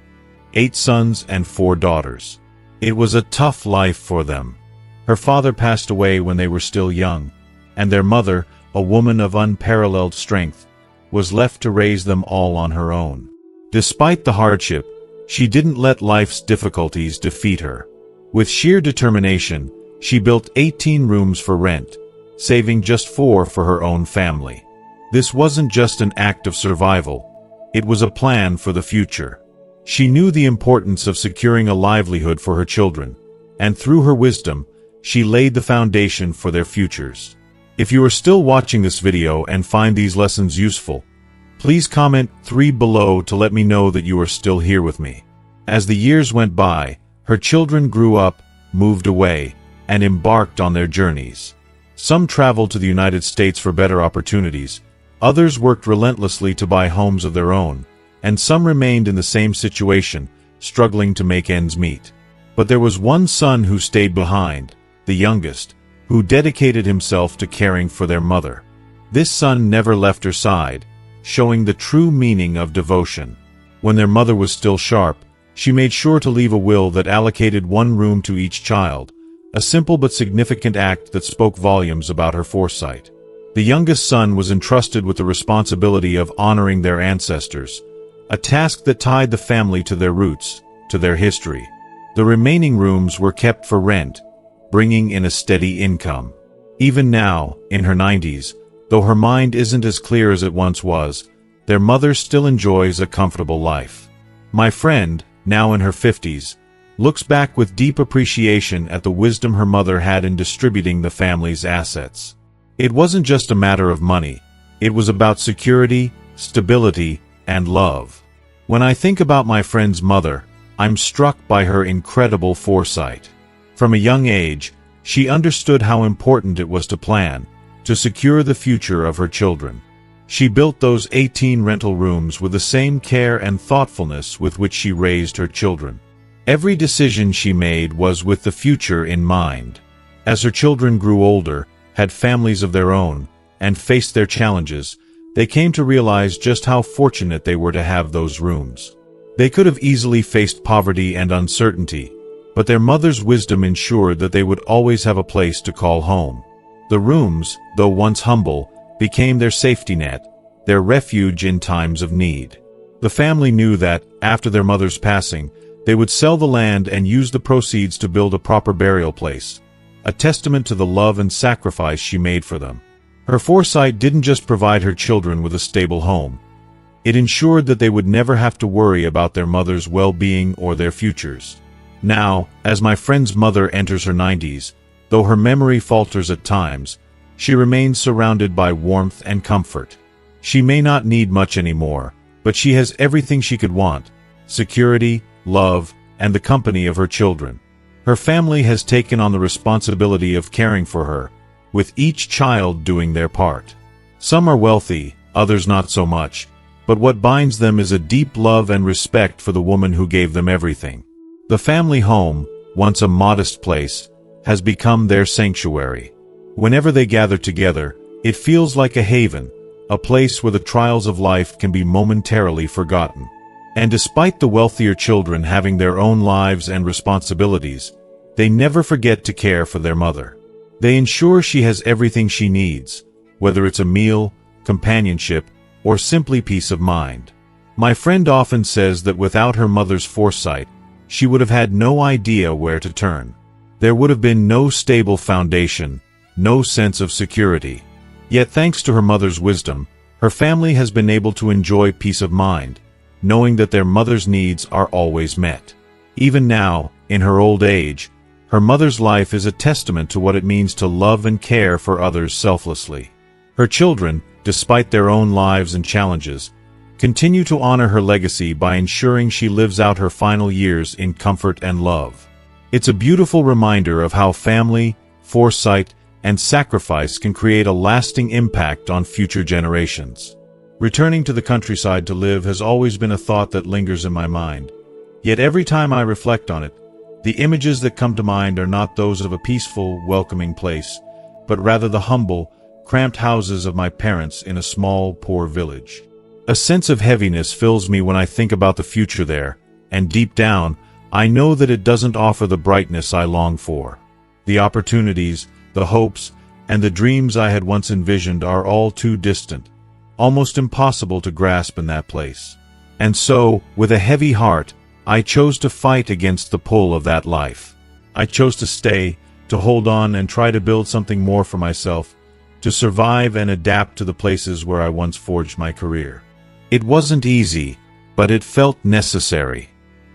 8 sons and 4 daughters. It was a tough life for them. Her father passed away when they were still young, and their mother, a woman of unparalleled strength, was left to raise them all on her own. Despite the hardship, she didn't let life's difficulties defeat her. With sheer determination, she built 18 rooms for rent, saving just 4 for her own family. This wasn't just an act of survival, it was a plan for the future. She knew the importance of securing a livelihood for her children, and through her wisdom, she laid the foundation for their futures. If you are still watching this video and find these lessons useful, please comment 3 below to let me know that you are still here with me. As the years went by, her children grew up, moved away, and embarked on their journeys. Some traveled to the United States for better opportunities, others worked relentlessly to buy homes of their own, and some remained in the same situation, struggling to make ends meet. But there was one son who stayed behind, the youngest, who dedicated himself to caring for their mother. This son never left her side, showing the true meaning of devotion. When their mother was still sharp, she made sure to leave a will that allocated 1 room to each child, a simple but significant act that spoke volumes about her foresight. The youngest son was entrusted with the responsibility of honoring their ancestors, a task that tied the family to their roots, to their history. The remaining rooms were kept for rent, bringing in a steady income. Even now, in her 90s, though her mind isn't as clear as it once was, their mother still enjoys a comfortable life. My friend, now in her 50s, looks back with deep appreciation at the wisdom her mother had in distributing the family's assets. It wasn't just a matter of money. It was about security, stability, and love. When I think about my friend's mother, I'm struck by her incredible foresight. From a young age, she understood how important it was to plan, to secure the future of her children. She built those 18 rental rooms with the same care and thoughtfulness with which she raised her children. Every decision she made was with the future in mind. As her children grew older, had families of their own, and faced their challenges, they came to realize just how fortunate they were to have those rooms. They could have easily faced poverty and uncertainty, but their mother's wisdom ensured that they would always have a place to call home. The rooms, though once humble, became their safety net, their refuge in times of need. The family knew that, after their mother's passing, they would sell the land and use the proceeds to build a proper burial place, a testament to the love and sacrifice she made for them. Her foresight didn't just provide her children with a stable home. It ensured that they would never have to worry about their mother's well-being or their futures. Now, as my friend's mother enters her 90s, though her memory falters at times, she remains surrounded by warmth and comfort. She may not need much anymore, but she has everything she could want: security, love, and the company of her children. Her family has taken on the responsibility of caring for her, with each child doing their part. Some are wealthy, others not so much, but what binds them is a deep love and respect for the woman who gave them everything. The family home, once a modest place, has become their sanctuary. Whenever they gather together, it feels like a haven, a place where the trials of life can be momentarily forgotten. And despite the wealthier children having their own lives and responsibilities, they never forget to care for their mother. They ensure she has everything she needs, whether it's a meal, companionship, or simply peace of mind. My friend often says that without her mother's foresight, she would have had no idea where to turn. There would have been no stable foundation, no sense of security. Yet thanks to her mother's wisdom, her family has been able to enjoy peace of mind, knowing that their mother's needs are always met. Even now, in her old age, her mother's life is a testament to what it means to love and care for others selflessly. Her children, despite their own lives and challenges, continue to honor her legacy by ensuring she lives out her final years in comfort and love. It's a beautiful reminder of how family, foresight, and sacrifice can create a lasting impact on future generations. Returning to the countryside to live has always been a thought that lingers in my mind. Yet every time I reflect on it, the images that come to mind are not those of a peaceful, welcoming place, but rather the humble, cramped houses of my parents in a small, poor village. A sense of heaviness fills me when I think about the future there, and deep down, I know that it doesn't offer the brightness I long for. The opportunities, the hopes, and the dreams I had once envisioned are all too distant, almost impossible to grasp in that place. And so, with a heavy heart, I chose to fight against the pull of that life. I chose to stay, to hold on and try to build something more for myself, to survive and adapt to the places where I once forged my career. It wasn't easy, but it felt necessary.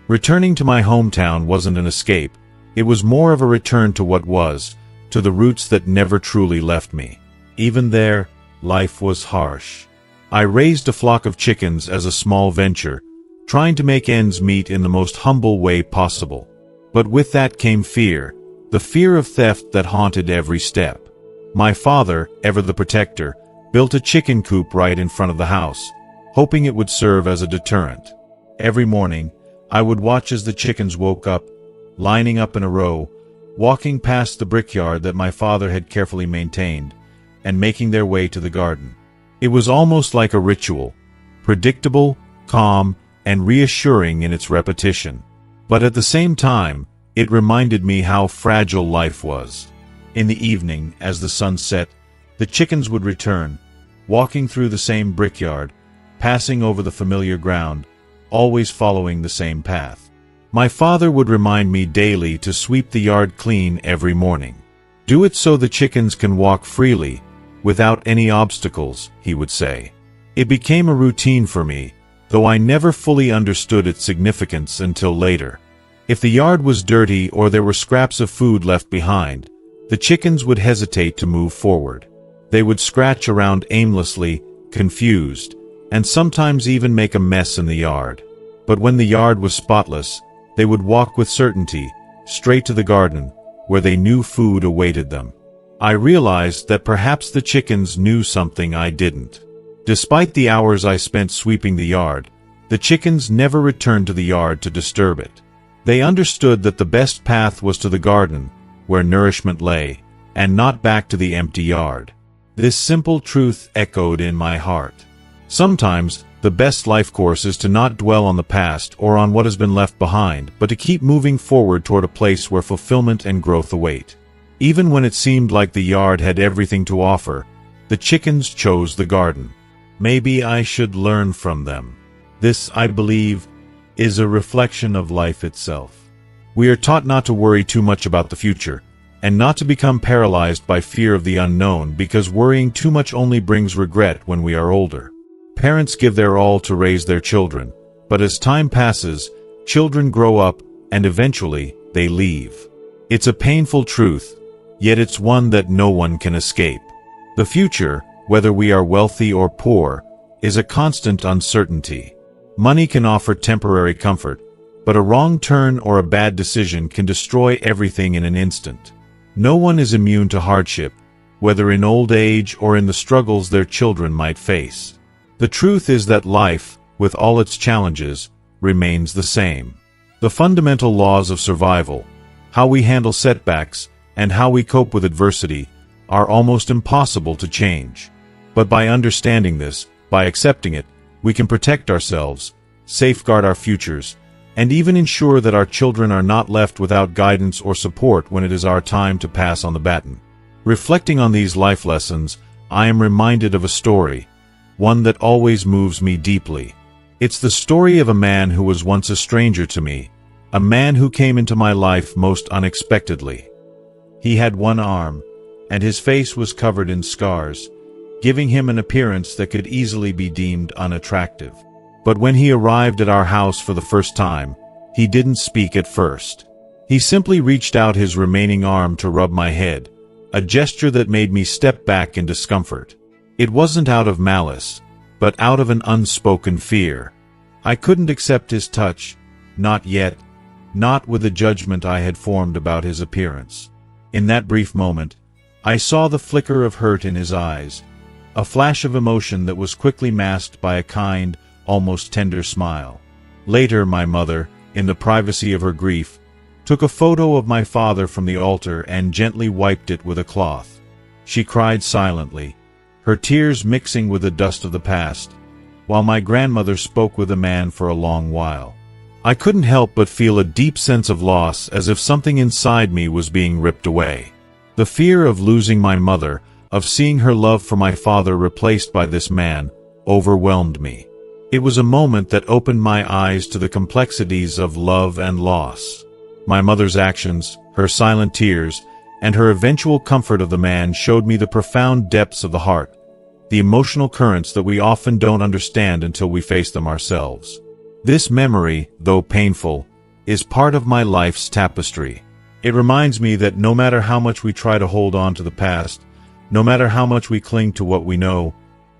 Returning to my hometown wasn't an escape. It was more of a return to what was, to the roots that never truly left me. Even there, life was harsh. I raised a flock of chickens as a small venture, trying to make ends meet in the most humble way possible. But with that came fear, the fear of theft that haunted every step. My father, ever the protector, built a chicken coop right in front of the house, hoping it would serve as a deterrent. Every morning, I would watch as the chickens woke up, lining up in a row, walking past the brickyard that my father had carefully maintained, and making their way to the garden. It was almost like a ritual, predictable, calm, and reassuring in its repetition. But at the same time, it reminded me how fragile life was. In the evening, as the sun set, the chickens would return, walking through the same brickyard, passing over the familiar ground, always following the same path. My father would remind me daily to sweep the yard clean every morning. Do it so the chickens can walk freely, without any obstacles, he would say. It became a routine for me, though I never fully understood its significance until later. If the yard was dirty or there were scraps of food left behind, the chickens would hesitate to move forward. They would scratch around aimlessly, confused, and sometimes even make a mess in the yard. But when the yard was spotless, they would walk with certainty, straight to the garden, where they knew food awaited them. I realized that perhaps the chickens knew something I didn't. Despite the hours I spent sweeping the yard, the chickens never returned to the yard to disturb it. They understood that the best path was to the garden, where nourishment lay, and not back to the empty yard. This simple truth echoed in my heart. Sometimes, the best life course is to not dwell on the past or on what has been left behind, but to keep moving forward toward a place where fulfillment and growth await. Even when it seemed like the yard had everything to offer, the chickens chose the garden. Maybe I should learn from them. This, I believe, is a reflection of life itself. We are taught not to worry too much about the future, and not to become paralyzed by fear of the unknown, because worrying too much only brings regret when we are older. Parents give their all to raise their children, but as time passes, children grow up, and eventually, they leave. It's a painful truth, yet it's one that no one can escape. The future, whether we are wealthy or poor, is a constant uncertainty. Money can offer temporary comfort, but a wrong turn or a bad decision can destroy everything in an instant. No one is immune to hardship, whether in old age or in the struggles their children might face. The truth is that life, with all its challenges, remains the same. The fundamental laws of survival, how we handle setbacks, and how we cope with adversity, are almost impossible to change. But by understanding this, by accepting it, we can protect ourselves, safeguard our futures, and even ensure that our children are not left without guidance or support when it is our time to pass on the baton. Reflecting on these life lessons, I am reminded of a story, one that always moves me deeply. It's the story of a man who was once a stranger to me, a man who came into my life most unexpectedly. He had one arm, and his face was covered in scars, giving him an appearance that could easily be deemed unattractive. But when he arrived at our house for the first time, he didn't speak at first. He simply reached out his remaining arm to rub my head, a gesture that made me step back in discomfort. It wasn't out of malice, but out of an unspoken fear. I couldn't accept his touch, not yet, not with the judgment I had formed about his appearance. In that brief moment, I saw the flicker of hurt in his eyes, a flash of emotion that was quickly masked by a kind, almost tender smile. Later, my mother, in the privacy of her grief, took a photo of my father from the altar and gently wiped it with a cloth. She cried silently, her tears mixing with the dust of the past, while my grandmother spoke with the man for a long while. I couldn't help but feel a deep sense of loss, as if something inside me was being ripped away. The fear of losing my mother, of seeing her love for my father replaced by this man, overwhelmed me. It was a moment that opened my eyes to the complexities of love and loss. My mother's actions, her silent tears, and her eventual comfort of the man showed me the profound depths of the heart, the emotional currents that we often don't understand until we face them ourselves. This memory, though painful, is part of my life's tapestry. It reminds me that no matter how much we try to hold on to the past, no matter how much we cling to what we know,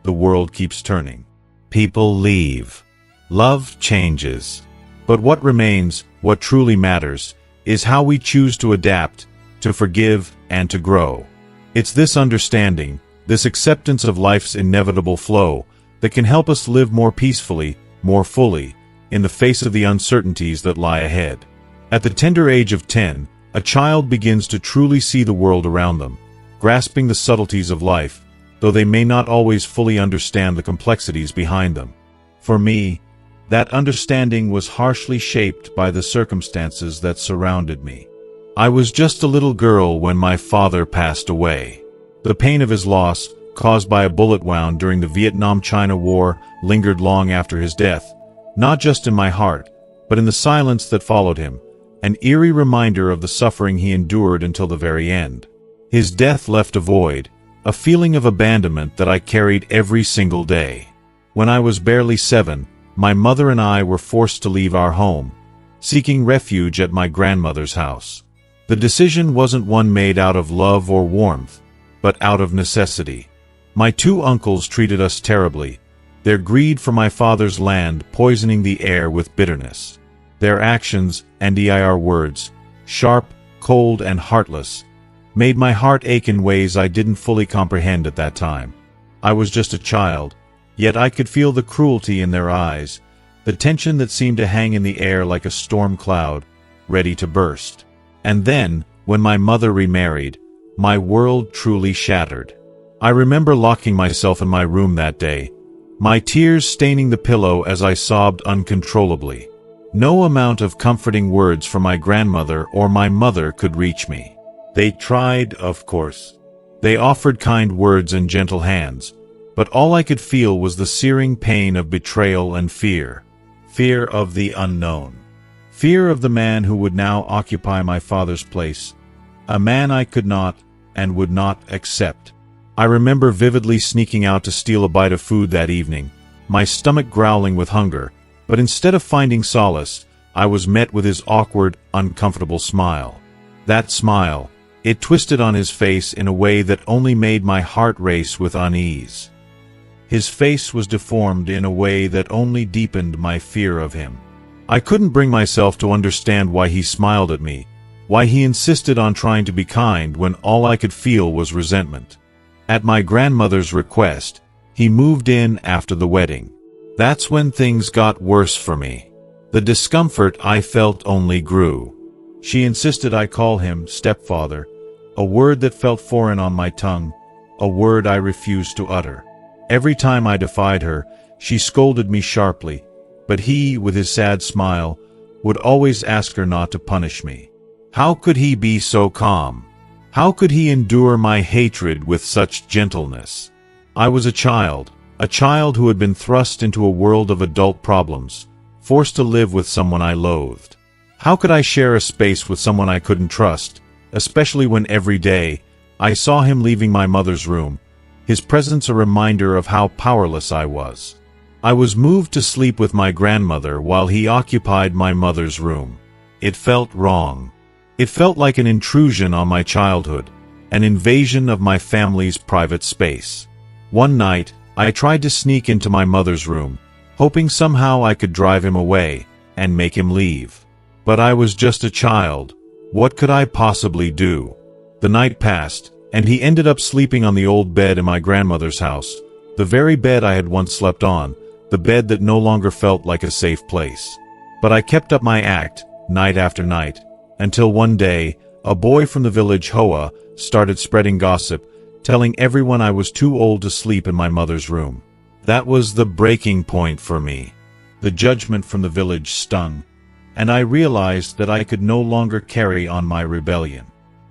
the world keeps turning. People leave. Love changes. But what remains, what truly matters, is how we choose to adapt, to forgive, and to grow. It's this understanding, this acceptance of life's inevitable flow, that can help us live more peacefully, more fully, in the face of the uncertainties that lie ahead. At the tender age of 10, a child begins to truly see the world around them, grasping the subtleties of life, though they may not always fully understand the complexities behind them. For me, that understanding was harshly shaped by the circumstances that surrounded me. I was just a little girl when my father passed away. The pain of his loss, caused by a bullet wound during the Vietnam-China War, lingered long after his death, not just in my heart, but in the silence that followed him, an eerie reminder of the suffering he endured until the very end. His death left a void, a feeling of abandonment that I carried every single day. When I was barely 7, my mother and I were forced to leave our home, seeking refuge at my grandmother's house. The decision wasn't one made out of love or warmth, but out of necessity. My 2 uncles treated us terribly, their greed for my father's land poisoning the air with bitterness. Their actions, and their words, sharp, cold, and heartless, made my heart ache in ways I didn't fully comprehend at that time. I was just a child, yet I could feel the cruelty in their eyes, the tension that seemed to hang in the air like a storm cloud, ready to burst. And then, when my mother remarried, my world truly shattered. I remember locking myself in my room that day, my tears staining the pillow as I sobbed uncontrollably. No amount of comforting words from my grandmother or my mother could reach me. They tried, of course. They offered kind words and gentle hands, but all I could feel was the searing pain of betrayal and fear. Fear of the unknown. Fear of the man who would now occupy my father's place. A man I could not and would not accept. I remember vividly sneaking out to steal a bite of food that evening, my stomach growling with hunger, but instead of finding solace, I was met with his awkward, uncomfortable smile. That smile, it twisted on his face in a way that only made my heart race with unease. His face was deformed in a way that only deepened my fear of him. I couldn't bring myself to understand why he smiled at me, why he insisted on trying to be kind when all I could feel was resentment. At my grandmother's request, he moved in after the wedding. That's when things got worse for me. The discomfort I felt only grew. She insisted I call him stepfather, a word that felt foreign on my tongue, a word I refused to utter. Every time I defied her, she scolded me sharply, but he, with his sad smile, would always ask her not to punish me. How could he be so calm? How could he endure my hatred with such gentleness? I was a child who had been thrust into a world of adult problems, forced to live with someone I loathed. How could I share a space with someone I couldn't trust, especially when every day I saw him leaving my mother's room, his presence a reminder of how powerless I was. I was moved to sleep with my grandmother while he occupied my mother's room. It felt wrong. It felt like an intrusion on my childhood, an invasion of my family's private space. One night, I tried to sneak into my mother's room, hoping somehow I could drive him away and make him leave. But I was just a child. What could I possibly do? The night passed, and he ended up sleeping on the old bed in my grandmother's house, the very bed I had once slept on, the bed that no longer felt like a safe place. But I kept up my act, night after night, until one day, a boy from the village Hoa started spreading gossip, telling everyone I was too old to sleep in my mother's room. That was the breaking point for me. The judgment from the village stung, and I realized that I could no longer carry on my rebellion.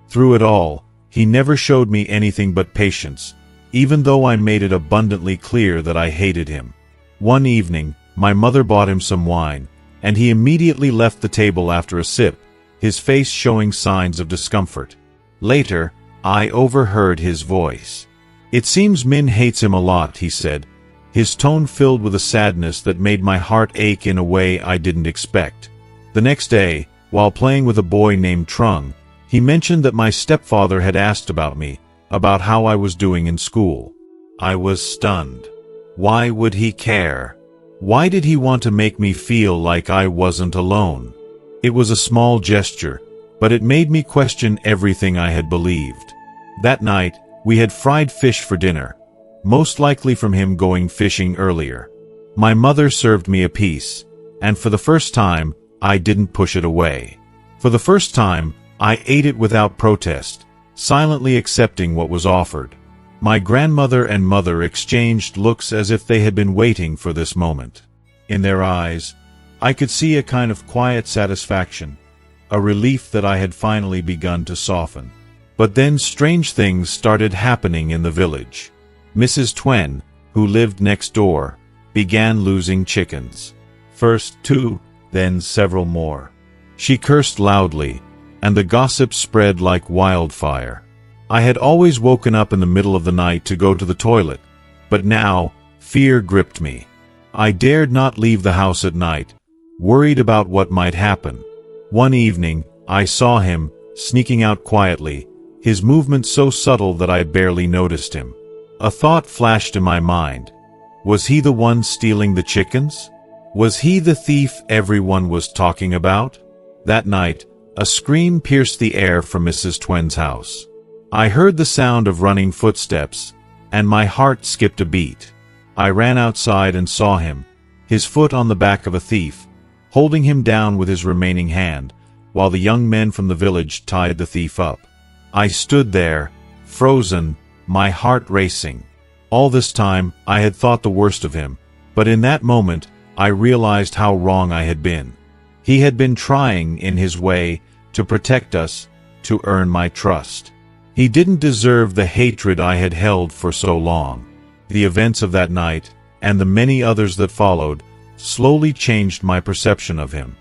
Through it all, he never showed me anything but patience, even though I made it abundantly clear that I hated him. One evening, my mother bought him some wine, and he immediately left the table after a sip, his face showing signs of discomfort. Later, I overheard his voice. "It seems Min hates him a lot," he said, his tone filled with a sadness that made my heart ache in a way I didn't expect. The next day, while playing with a boy named Trung, he mentioned that my stepfather had asked about me, about how I was doing in school. I was stunned. Why would he care? Why did he want to make me feel like I wasn't alone? It was a small gesture, but it made me question everything I had believed. That night, we had fried fish for dinner, most likely from him going fishing earlier. My mother served me a piece, and for the first time, I didn't push it away. For the first time, I ate it without protest, silently accepting what was offered. My grandmother and mother exchanged looks as if they had been waiting for this moment. In their eyes, I could see a kind of quiet satisfaction, a relief that I had finally begun to soften. But then strange things started happening in the village. Mrs. Twen, who lived next door, began losing chickens. First 2, then several more. She cursed loudly, and the gossip spread like wildfire. I had always woken up in the middle of the night to go to the toilet, but now fear gripped me. I dared not leave the house at night, worried about what might happen. One evening, I saw him, sneaking out quietly, his movements so subtle that I barely noticed him. A thought flashed in my mind. Was he the one stealing the chickens? Was he the thief everyone was talking about? That night, a scream pierced the air from Mrs. Twen's house. I heard the sound of running footsteps, and my heart skipped a beat. I ran outside and saw him, his foot on the back of a thief, holding him down with his remaining hand, while the young men from the village tied the thief up. I stood there, frozen, my heart racing. All this time, I had thought the worst of him, but in that moment, I realized how wrong I had been. He had been trying, in his way, to protect us, to earn my trust. He didn't deserve the hatred I had held for so long. The events of that night, and the many others that followed, slowly changed my perception of him.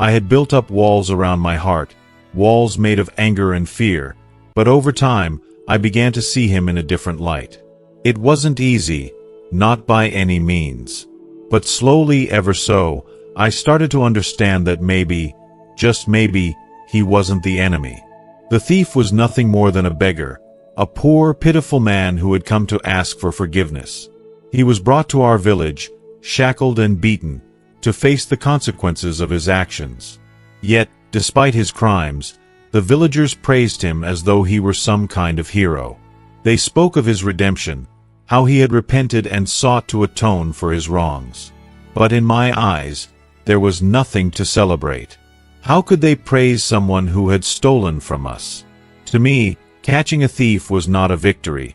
I had built up walls around my heart, walls made of anger and fear, but over time, I began to see him in a different light. It wasn't easy, not by any means. But slowly, ever so, I started to understand that maybe, just maybe, he wasn't the enemy. The thief was nothing more than a beggar, a poor, pitiful man who had come to ask for forgiveness. He was brought to our village, shackled and beaten, to face the consequences of his actions. Yet, despite his crimes, the villagers praised him as though he were some kind of hero. They spoke of his redemption, how he had repented and sought to atone for his wrongs. But in my eyes, there was nothing to celebrate. How could they praise someone who had stolen from us? To me, catching a thief was not a victory.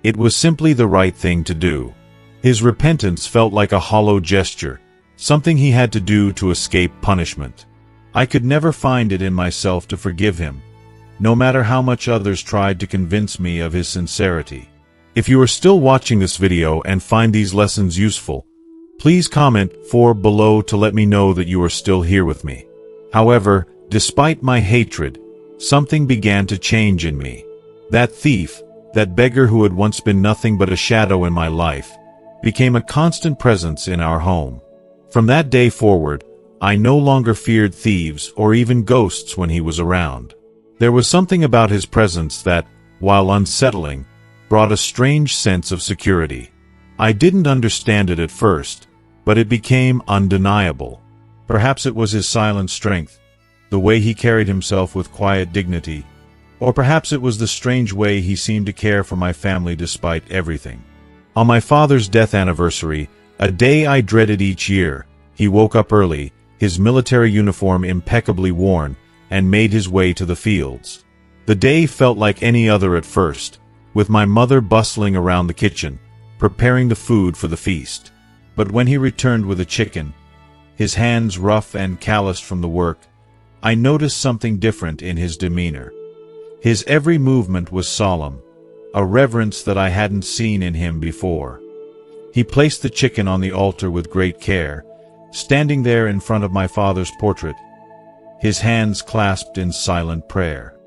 It was simply the right thing to do. His repentance felt like a hollow gesture, something he had to do to escape punishment. I could never find it in myself to forgive him, no matter how much others tried to convince me of his sincerity. If you are still watching this video and find these lessons useful, please comment below to let me know that you are still here with me. However, despite my hatred, something began to change in me. That thief, that beggar who had once been nothing but a shadow in my life, became a constant presence in our home. From that day forward, I no longer feared thieves or even ghosts when he was around. There was something about his presence that, while unsettling, brought a strange sense of security. I didn't understand it at first, but it became undeniable. Perhaps it was his silent strength, the way he carried himself with quiet dignity, or perhaps it was the strange way he seemed to care for my family despite everything. On my father's death anniversary, a day I dreaded each year, he woke up early, his military uniform impeccably worn, and made his way to the fields. The day felt like any other at first, with my mother bustling around the kitchen, preparing the food for the feast. But when he returned with a chicken, his hands rough and calloused from the work, I noticed something different in his demeanor. His every movement was solemn, a reverence that I hadn't seen in him before. He placed the chicken on the altar with great care, standing there in front of my father's portrait, his hands clasped in silent prayer.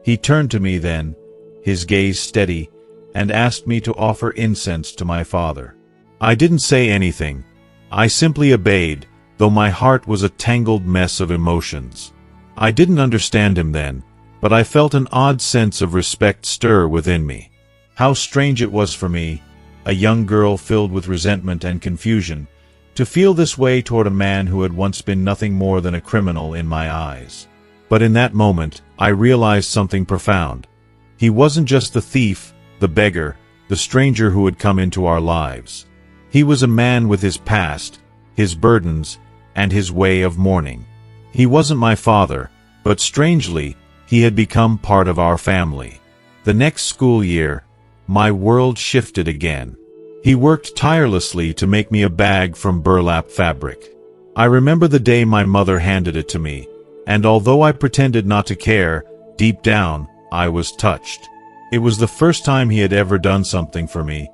He turned to me then, his gaze steady, and asked me to offer incense to my father. I didn't say anything. I simply obeyed, though my heart was a tangled mess of emotions. I didn't understand him then, but I felt an odd sense of respect stir within me. How strange it was for me, a young girl filled with resentment and confusion, to feel this way toward a man who had once been nothing more than a criminal in my eyes. But in that moment, I realized something profound. He wasn't just the thief, the beggar, the stranger who had come into our lives. He was a man with his past, his burdens, and his way of mourning. He wasn't my father, but strangely, he had become part of our family. The next school year, my world shifted again. He worked tirelessly to make me a bag from burlap fabric. I remember the day my mother handed it to me, and although I pretended not to care, deep down, I was touched. It was the first time he had ever done something for me,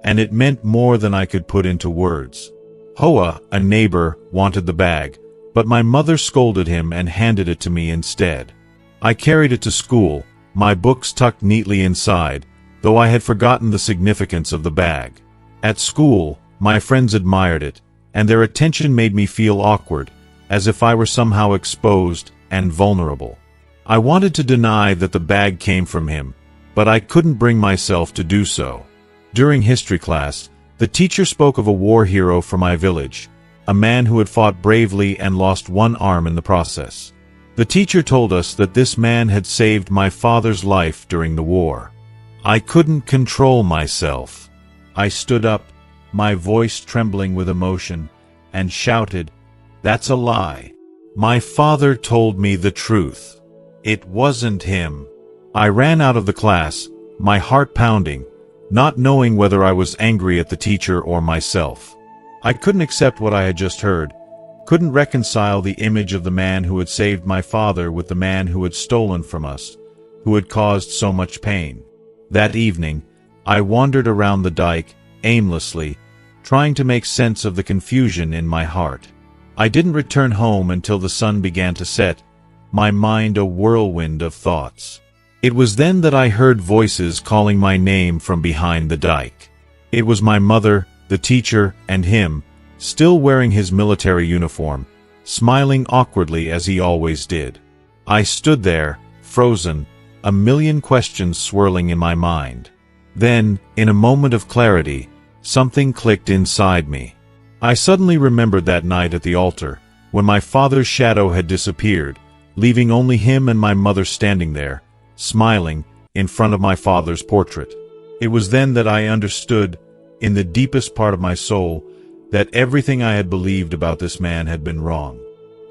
and it meant more than I could put into words. Hoa, a neighbor, wanted the bag, but my mother scolded him and handed it to me instead. I carried it to school, my books tucked neatly inside, though I had forgotten the significance of the bag. At school, my friends admired it, and their attention made me feel awkward, as if I were somehow exposed and vulnerable. I wanted to deny that the bag came from him, but I couldn't bring myself to do so. During history class, the teacher spoke of a war hero from my village, a man who had fought bravely and lost one arm in the process. The teacher told us that this man had saved my father's life during the war. I couldn't control myself. I stood up, my voice trembling with emotion, and shouted, "That's a lie. My father told me the truth. It wasn't him." I ran out of the class, my heart pounding, not knowing whether I was angry at the teacher or myself. I couldn't accept what I had just heard, couldn't reconcile the image of the man who had saved my father with the man who had stolen from us, who had caused so much pain. That evening, I wandered around the dike, aimlessly, trying to make sense of the confusion in my heart. I didn't return home until the sun began to set, my mind a whirlwind of thoughts. It was then that I heard voices calling my name from behind the dike. It was my mother, the teacher, and him, still wearing his military uniform, smiling awkwardly as he always did. I stood there, frozen, a million questions swirling in my mind. Then, in a moment of clarity, something clicked inside me. I suddenly remembered that night at the altar, when my father's shadow had disappeared, leaving only him and my mother standing there, smiling, in front of my father's portrait. It was then that I understood, in the deepest part of my soul, that everything I had believed about this man had been wrong.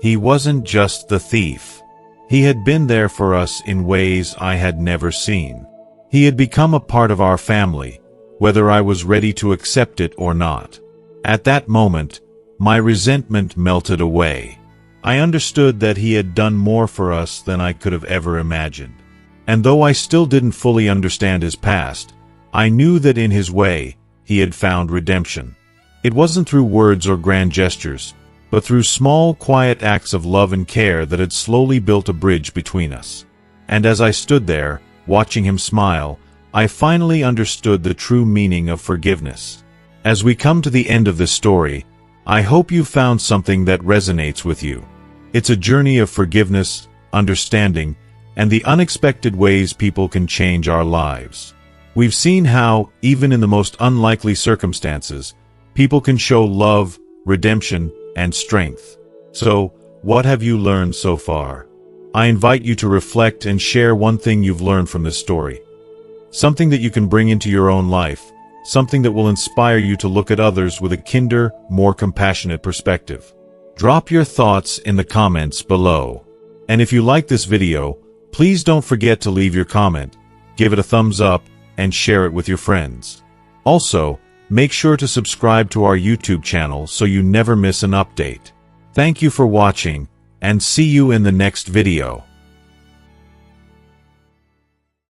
He wasn't just the thief. He had been there for us in ways I had never seen. He had become a part of our family, whether I was ready to accept it or not. At that moment, my resentment melted away. I understood that he had done more for us than I could have ever imagined. And though I still didn't fully understand his past, I knew that in his way, he had found redemption. It wasn't through words or grand gestures, but through small, quiet acts of love and care that had slowly built a bridge between us. And as I stood there, watching him smile, I finally understood the true meaning of forgiveness. As we come to the end of this story, I hope you found something that resonates with you. It's a journey of forgiveness, understanding, and the unexpected ways people can change our lives. We've seen how, even in the most unlikely circumstances, people can show love, redemption, and strength. So, what have you learned so far? I invite you to reflect and share one thing you've learned from this story. Something that you can bring into your own life, something that will inspire you to look at others with a kinder, more compassionate perspective. Drop your thoughts in the comments below. And if you like this video, please don't forget to leave your comment, give it a thumbs up, and share it with your friends. Also, make sure to subscribe to our YouTube channel so you never miss an update. Thank you for watching, and see you in the next video.